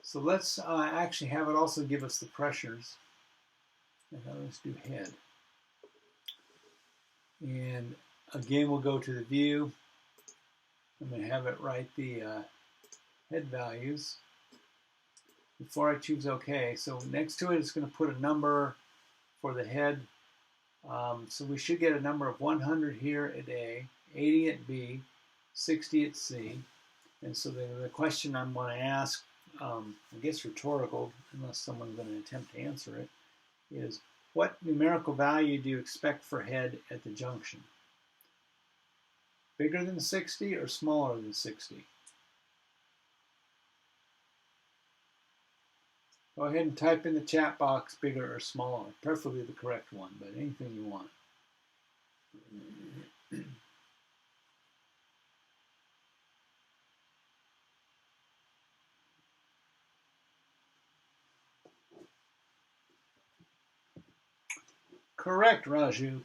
S1: So let's actually have it also give us the pressures. And now let's do head. And again, we'll go to the view. I'm going to have it write the head values before I choose OK. So next to it, it's going to put a number for the head. So we should get a number of 100 here at A, 80 at B, 60 at C. And so the question I'm going to ask, I guess rhetorical, unless someone's going to attempt to answer it, is what numerical value do you expect for head at the junction? Bigger than 60 or smaller than 60? Go ahead and type in the chat box bigger or smaller, preferably the correct one, but anything you want. Correct, Raju.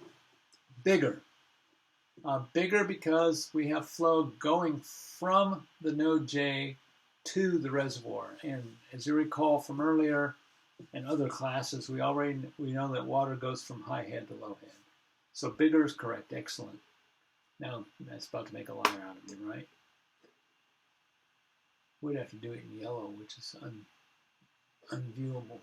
S1: Bigger. Bigger because we have flow going from the node J to the reservoir. And as you recall from earlier, and other classes, we know that water goes from high head to low head. So bigger is correct. Excellent. Now that's about to make a liar out of me, right? We'd have to do it in yellow, which is unviewable.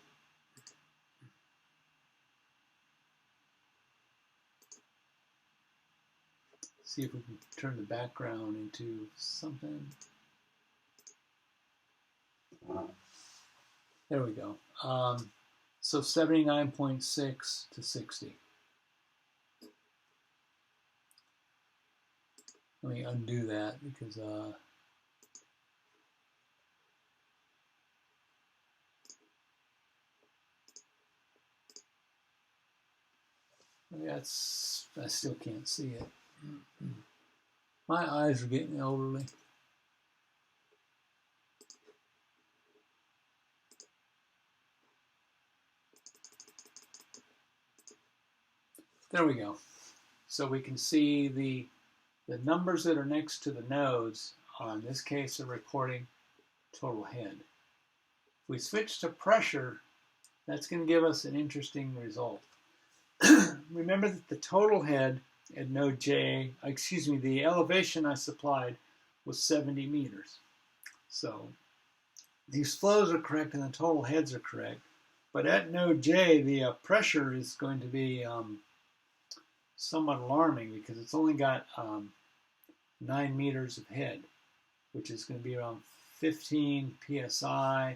S1: See if we can turn the background into something. There we go. So 79.6 to 60. Let me undo that because I still can't see it. My eyes are getting elderly. There we go. So we can see the numbers that are next to the nodes, in this case, are reporting total head. If we switch to pressure, that's going to give us an interesting result. Remember that the total head at node J, the elevation I supplied was 70 meters. So these flows are correct and the total heads are correct. But at node J, the pressure is going to be somewhat alarming because it's only got 9 meters of head, which is going to be around 15 psi,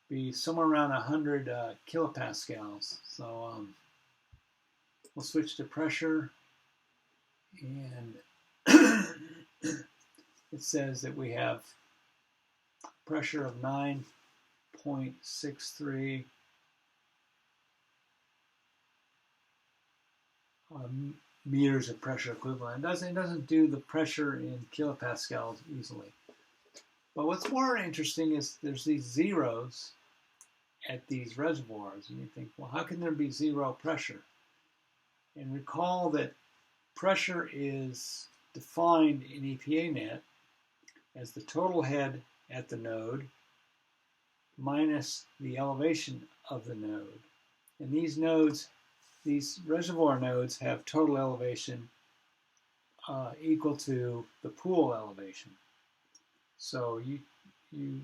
S1: be somewhere around 100 kilopascals. So we'll switch to pressure, and it says that we have pressure of 9.63 meters of pressure equivalent. It doesn't do the pressure in kilopascals easily. But what's more interesting is there's these zeros at these reservoirs, and you think, well, how can there be zero pressure? And recall that pressure is defined in EPANET as the total head at the node minus the elevation of the node. And these reservoir nodes have total elevation equal to the pool elevation. So you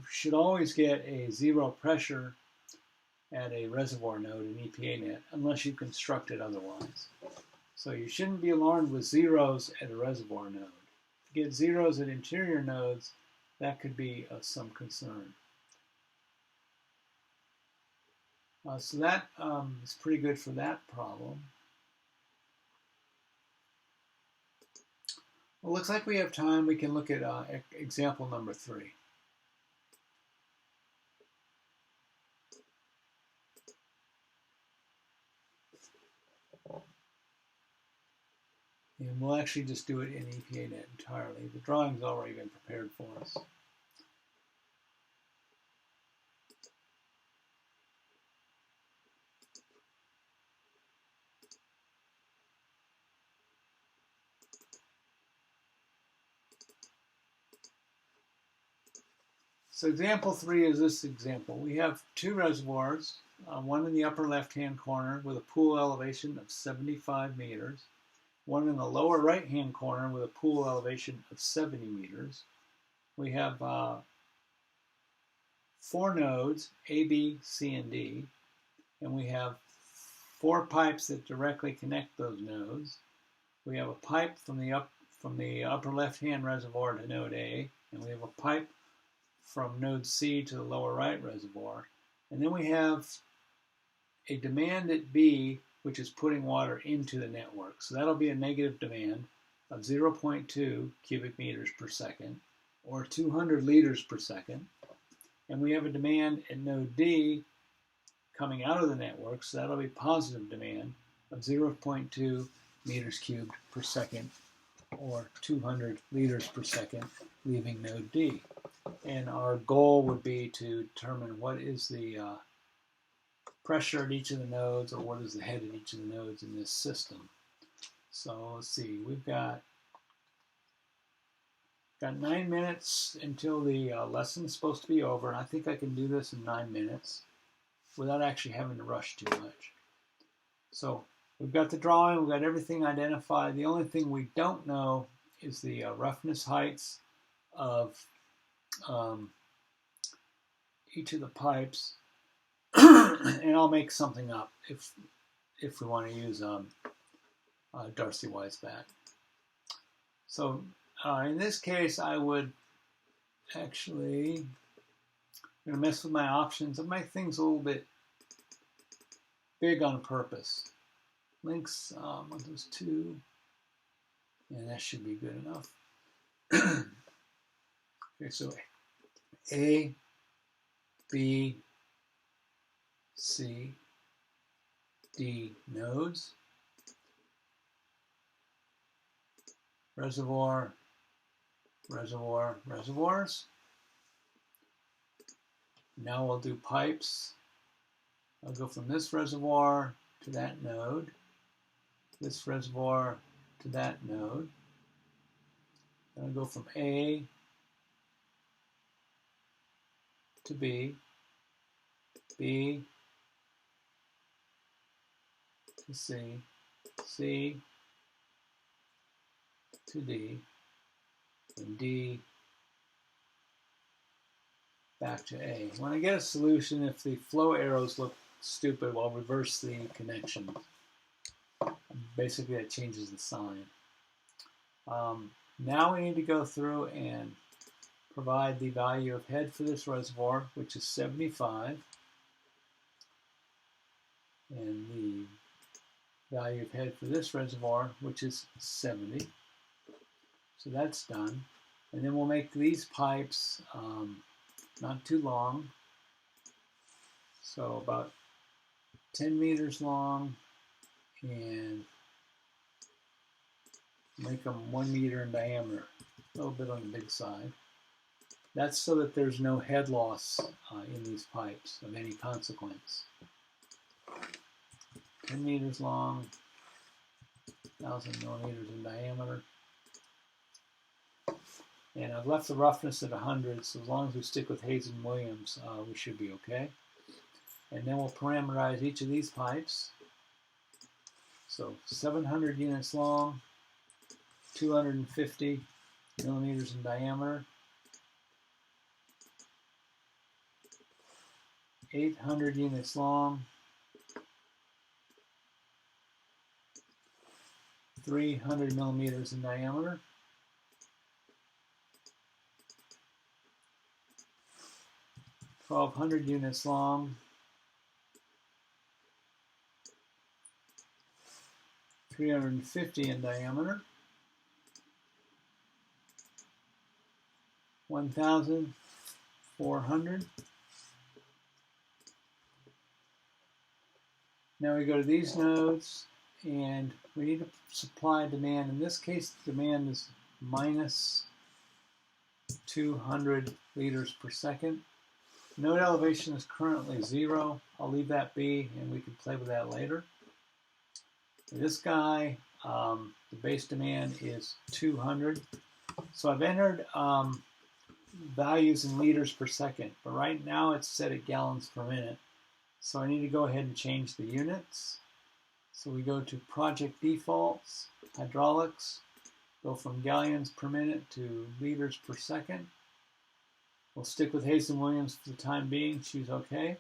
S1: should always get a zero pressure at a reservoir node in EPANET unless you construct it otherwise. So you shouldn't be alarmed with zeros at a reservoir node. If you get zeros at interior nodes, that could be of some concern. So that is pretty good for that problem. Well, looks like we have time. We can look at example number 3. And we'll actually just do it in EPANET entirely. The drawing's already been prepared for us. So example 3 is this example. We have 2 reservoirs, one in the upper left-hand corner with a pool elevation of 75 meters, one in the lower right-hand corner with a pool elevation of 70 meters. We have 4 nodes, A, B, C, and D, and we have 4 pipes that directly connect those nodes. We have a pipe from the upper left-hand reservoir to node A, and we have a pipe from node C to the lower right reservoir. And then we have a demand at B, which is putting water into the network. So that'll be a negative demand of 0.2 cubic meters per second, or 200 liters per second. And we have a demand at node D coming out of the network, so that'll be positive demand of 0.2 meters cubed per second, or 200 liters per second, leaving node D. And our goal would be to determine what is the pressure at each of the nodes, or what is the head at each of the nodes in this system. So let's see, we've got 9 minutes until the lesson's supposed to be over, and I think I can do this in 9 minutes. without actually having to rush too much. So we've got the drawing, we've got everything identified. The only thing we don't know is the roughness heights of each of the pipes. And I'll make something up if we want to use Darcy Weisbach. So in this case, I would actually, I'm going to mess with my options and make things a little bit big on purpose. Links, those two, and that should be good enough. Okay, so A, B, C, D nodes, reservoir, reservoir, reservoirs. Now we'll do pipes. I'll go from this reservoir to that node, this reservoir to that node. Then I'll go from A to B, B to C, C to D, and D back to A. When I get a solution, if the flow arrows look stupid, I'll reverse the connection. Basically, that changes the sign. Now we need to go through and provide the value of head for this reservoir, which is 75, and the value of head for this reservoir, which is 70. So that's done. And then we'll make these pipes not too long, so about 10 meters long, and make them 1 meter in diameter, a little bit on the big side. That's so that there's no head loss in these pipes of any consequence. 10 meters long, 1,000 millimeters in diameter. And I've left the roughness at 100, so as long as we stick with Hayes and Williams, we should be okay. And then we'll parameterize each of these pipes. So 700 units long, 250 millimeters in diameter, 800 units long, 300 millimeters in diameter, 1,200 units long, 350 in diameter, 1,400. Now we go to these nodes, and we need to supply demand. In this case, the demand is minus 200 liters per second. Node elevation is currently 0. I'll leave that be, and we can play with that later. This guy, the base demand is 200. So I've entered values in liters per second, but right now it's set at gallons per minute. So I need to go ahead and change the units. So we go to project defaults, hydraulics, go from gallons per minute to liters per second. We'll stick with Hayes and Williams for the time being, choose OK.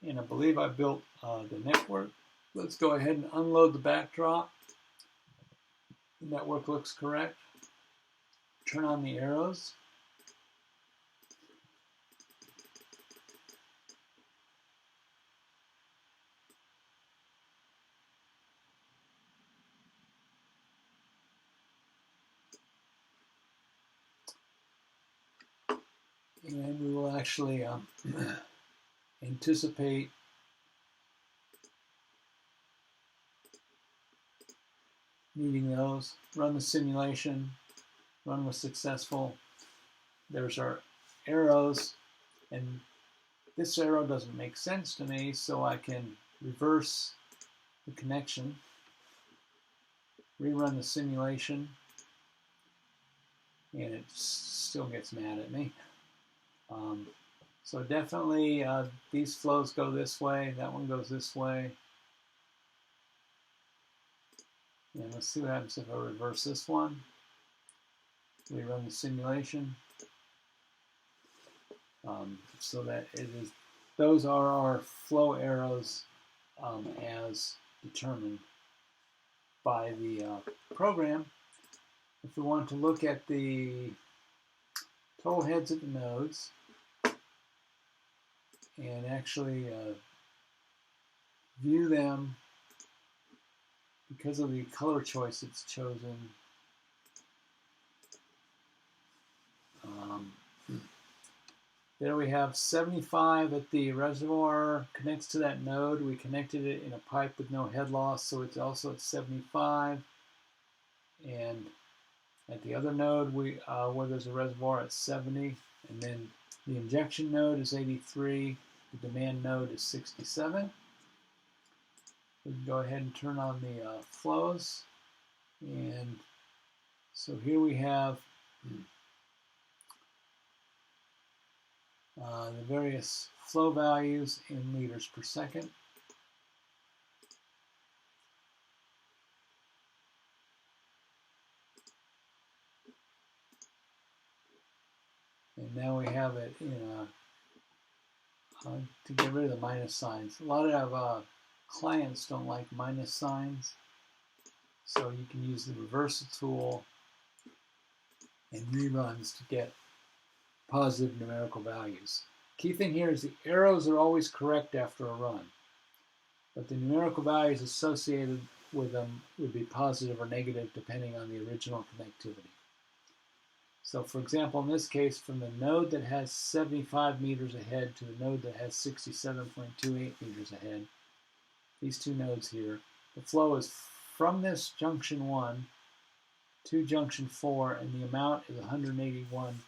S1: And I believe I built the network. Let's go ahead and unload the backdrop. The network looks correct. Turn on the arrows. And we will actually anticipate needing those. Run the simulation. Run was successful. There's our arrows, and this arrow doesn't make sense to me, so I can reverse the connection, rerun the simulation, and it still gets mad at me. So definitely these flows go this way, that one goes this way. And let's see what happens if I reverse this one. We run the simulation. So that it is, those are our flow arrows as determined by the program. If we want to look at the total heads of the nodes and actually view them because of the color choice it's chosen, there we have 75 at the reservoir, connects to that node. We connected it in a pipe with no head loss, so it's also at 75. And at the other node, where there's a reservoir, at 70. And then the injection node is 83. The demand node is 67. We can go ahead and turn on the flows. And so here we have the various flow values in liters per second. And now we have it in to get rid of the minus signs. A lot of clients don't like minus signs, so you can use the reversal tool and reruns to get positive numerical values. Key thing here is the arrows are always correct after a run, but the numerical values associated with them would be positive or negative depending on the original connectivity. So for example, in this case, from the node that has 75 meters ahead to the node that has 67.28 meters ahead, these two nodes here, the flow is from this junction 1 to junction 4, and the amount is 181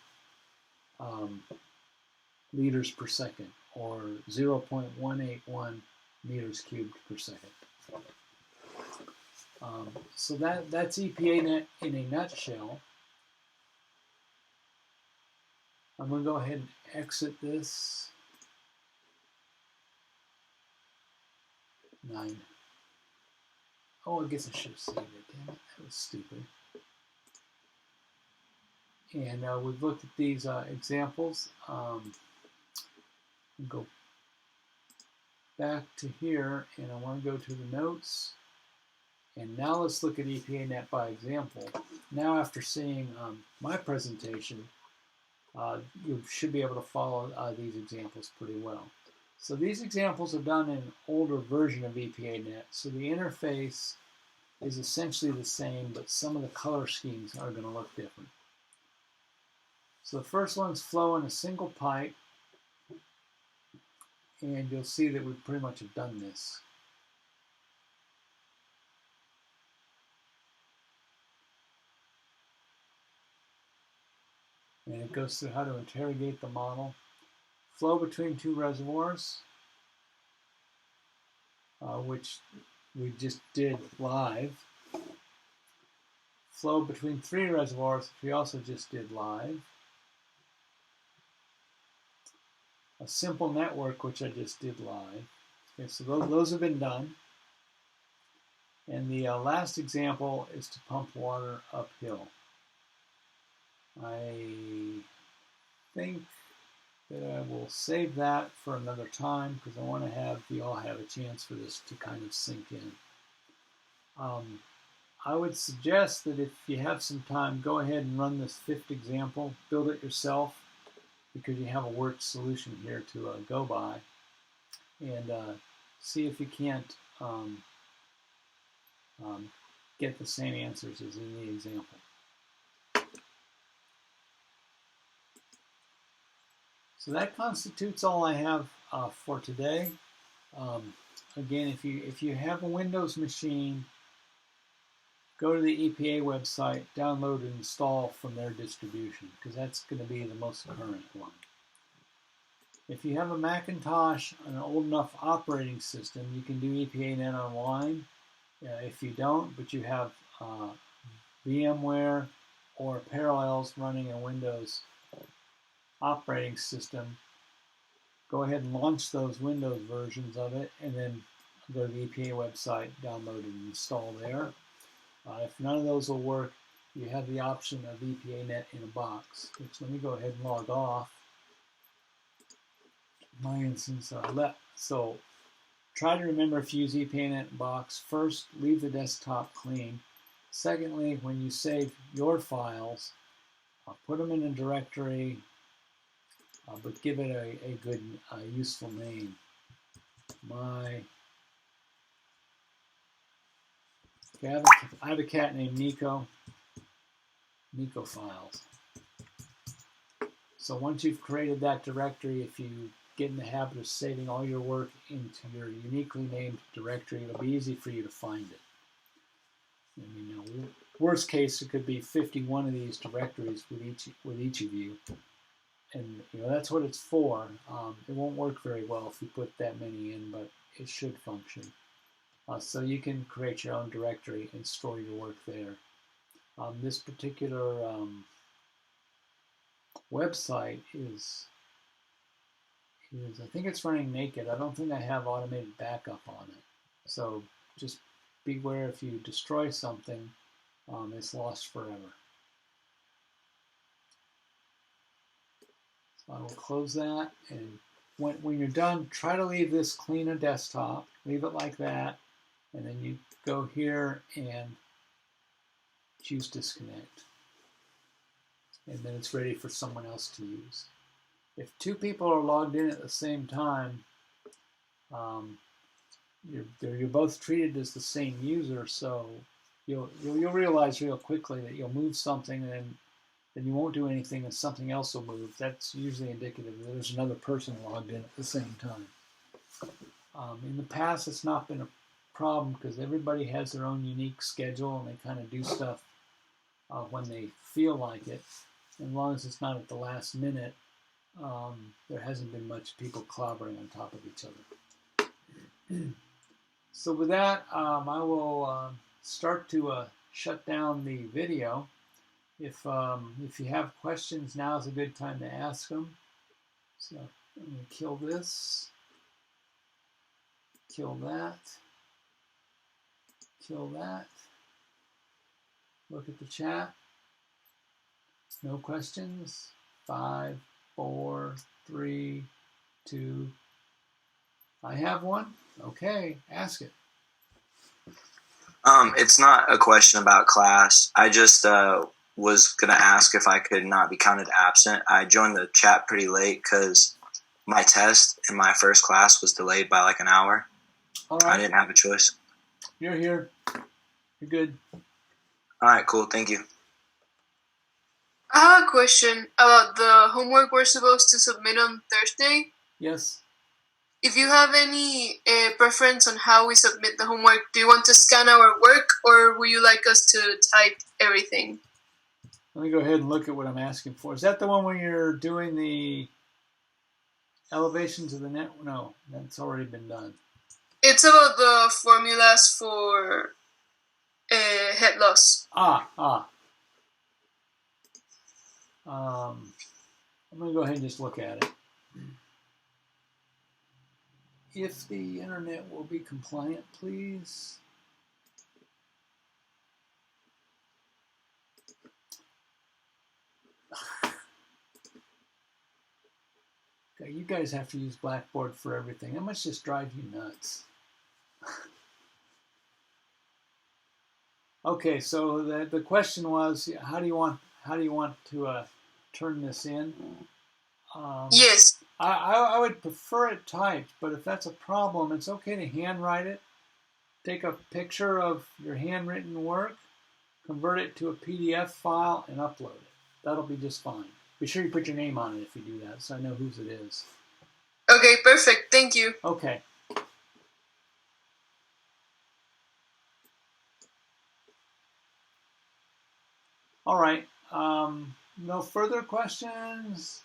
S1: liters per second, or 0.181 meters cubed per second. So that's EPANET in a nutshell. I'm going to go ahead and exit this. 9. Oh, I guess I should have saved it. Damn it, that was stupid. And we've looked at these examples. Go back to here, and I want to go to the notes. And now let's look at EPANET by example. Now, after seeing my presentation, you should be able to follow these examples pretty well. So these examples are done in an older version of EPANET, so the interface is essentially the same, but some of the color schemes are going to look different. So the first one's flow in a single pipe, and you'll see that we pretty much have done this. And it goes through how to interrogate the model. Flow between two reservoirs, which we just did live. Flow between 3 reservoirs, which we also just did live. A simple network, which I just did live. Okay, so those have been done. And the last example is to pump water uphill. I think that I will save that for another time because I want to have you all have a chance for this to kind of sink in. I would suggest that if you have some time, go ahead and run this 5th example, build it yourself, because you have a worked solution here to go by, and see if you can't get the same answers as in the example. So that constitutes all I have for today. Again, if you have a Windows machine, go to the EPA website, download and install from their distribution, because that's going to be the most current one. If you have a Macintosh, an old enough operating system, you can do EPANET online. If you don't, but you have VMware or Parallels running a Windows operating system, go ahead and launch those Windows versions of it, and then go to the EPA website, download and install there. If none of those will work, you have the option of EPANET in a box, which let me go ahead and log off my instance. So try to remember if you use EPANET box, first leave the desktop clean. Secondly, when you save your files, put them in a directory, but give it a good, useful name. I have a cat named Nico. Nico files. So once you've created that directory, if you get in the habit of saving all your work into your uniquely named directory, it'll be easy for you to find it. And, you know, worst case, it could be 51 of these directories with each of you, and you know that's what it's for. It won't work very well if you put that many in, but it should function. So you can create your own directory and store your work there. This particular website is I think it's running naked. I don't think I have automated backup on it. So just beware, if you destroy something, it's lost forever. So I will close that, and when you're done, try to leave this clean a desktop. Leave it like that, and then you go here and choose disconnect. And then it's ready for someone else to use. If two people are logged in at the same time, you're both treated as the same user, so you'll realize real quickly that you'll move something and then you won't do anything and something else will move. That's usually indicative that there's another person logged in at the same time. In the past, it's not been a problem because everybody has their own unique schedule and they kind of do stuff when they feel like it. As long as it's not at the last minute, there hasn't been much people clobbering on top of each other. So with that, I will start to shut down the video. If you have questions, now is a good time to ask them. So I'm going to kill this, kill that, kill that. Look at the chat. No questions. 5, 4, 3, 2. I have one. Okay, ask it.
S4: It's not a question about class. I just was going to ask if I could not be counted absent. I joined the chat pretty late because my test in my first class was delayed by like an hour.
S1: All right.
S4: I didn't have a choice.
S1: You're here. You're good.
S4: All right, cool. Thank you.
S5: I have a question about the homework we're supposed to submit on Thursday.
S1: Yes.
S5: If you have any preference on how we submit the homework, do you want to scan our work or would you like us to type everything?
S1: Let me go ahead and look at what I'm asking for. Is that the one where you're doing the elevations of the net? No, that's already been done.
S5: It's about the formulas for head loss.
S1: I'm going to go ahead and just look at it. If the internet will be compliant, please. Okay, you guys have to use Blackboard for everything. That must just drive you nuts. Okay, so the question was, how do you want to turn this in?
S5: Yes.
S1: I would prefer it typed, but if that's a problem, it's okay to handwrite it. Take a picture of your handwritten work, convert it to a PDF file, and upload it. That'll be just fine. Be sure you put your name on it if you do that, so I know whose it is.
S5: Okay, perfect. Thank you.
S1: Okay. All right. No further questions?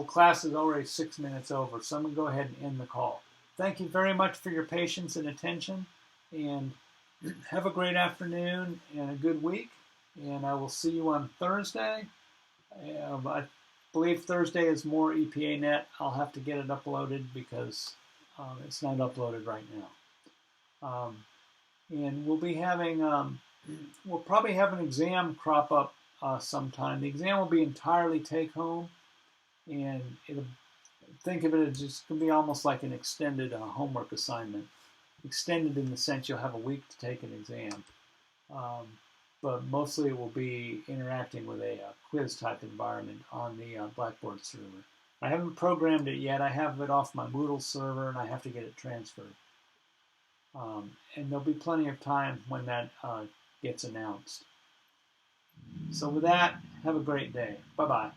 S1: Class is already 6 minutes over, so I'm going to go ahead and end the call. Thank you very much for your patience and attention, and have a great afternoon and a good week, and I will see you on Thursday. believe Thursday is more EPANET. I'll have to get it uploaded because it's not uploaded right now. And we'll be having, we'll probably have an exam crop up sometime. The exam will be entirely take home, and think of it as just going to be almost like an extended homework assignment. Extended in the sense you'll have a week to take an exam. But mostly it will be interacting with a quiz type environment on the Blackboard server. I haven't programmed it yet. I have it off my Moodle server and I have to get it transferred. And there'll be plenty of time when that gets announced. So with that, have a great day. Bye-bye.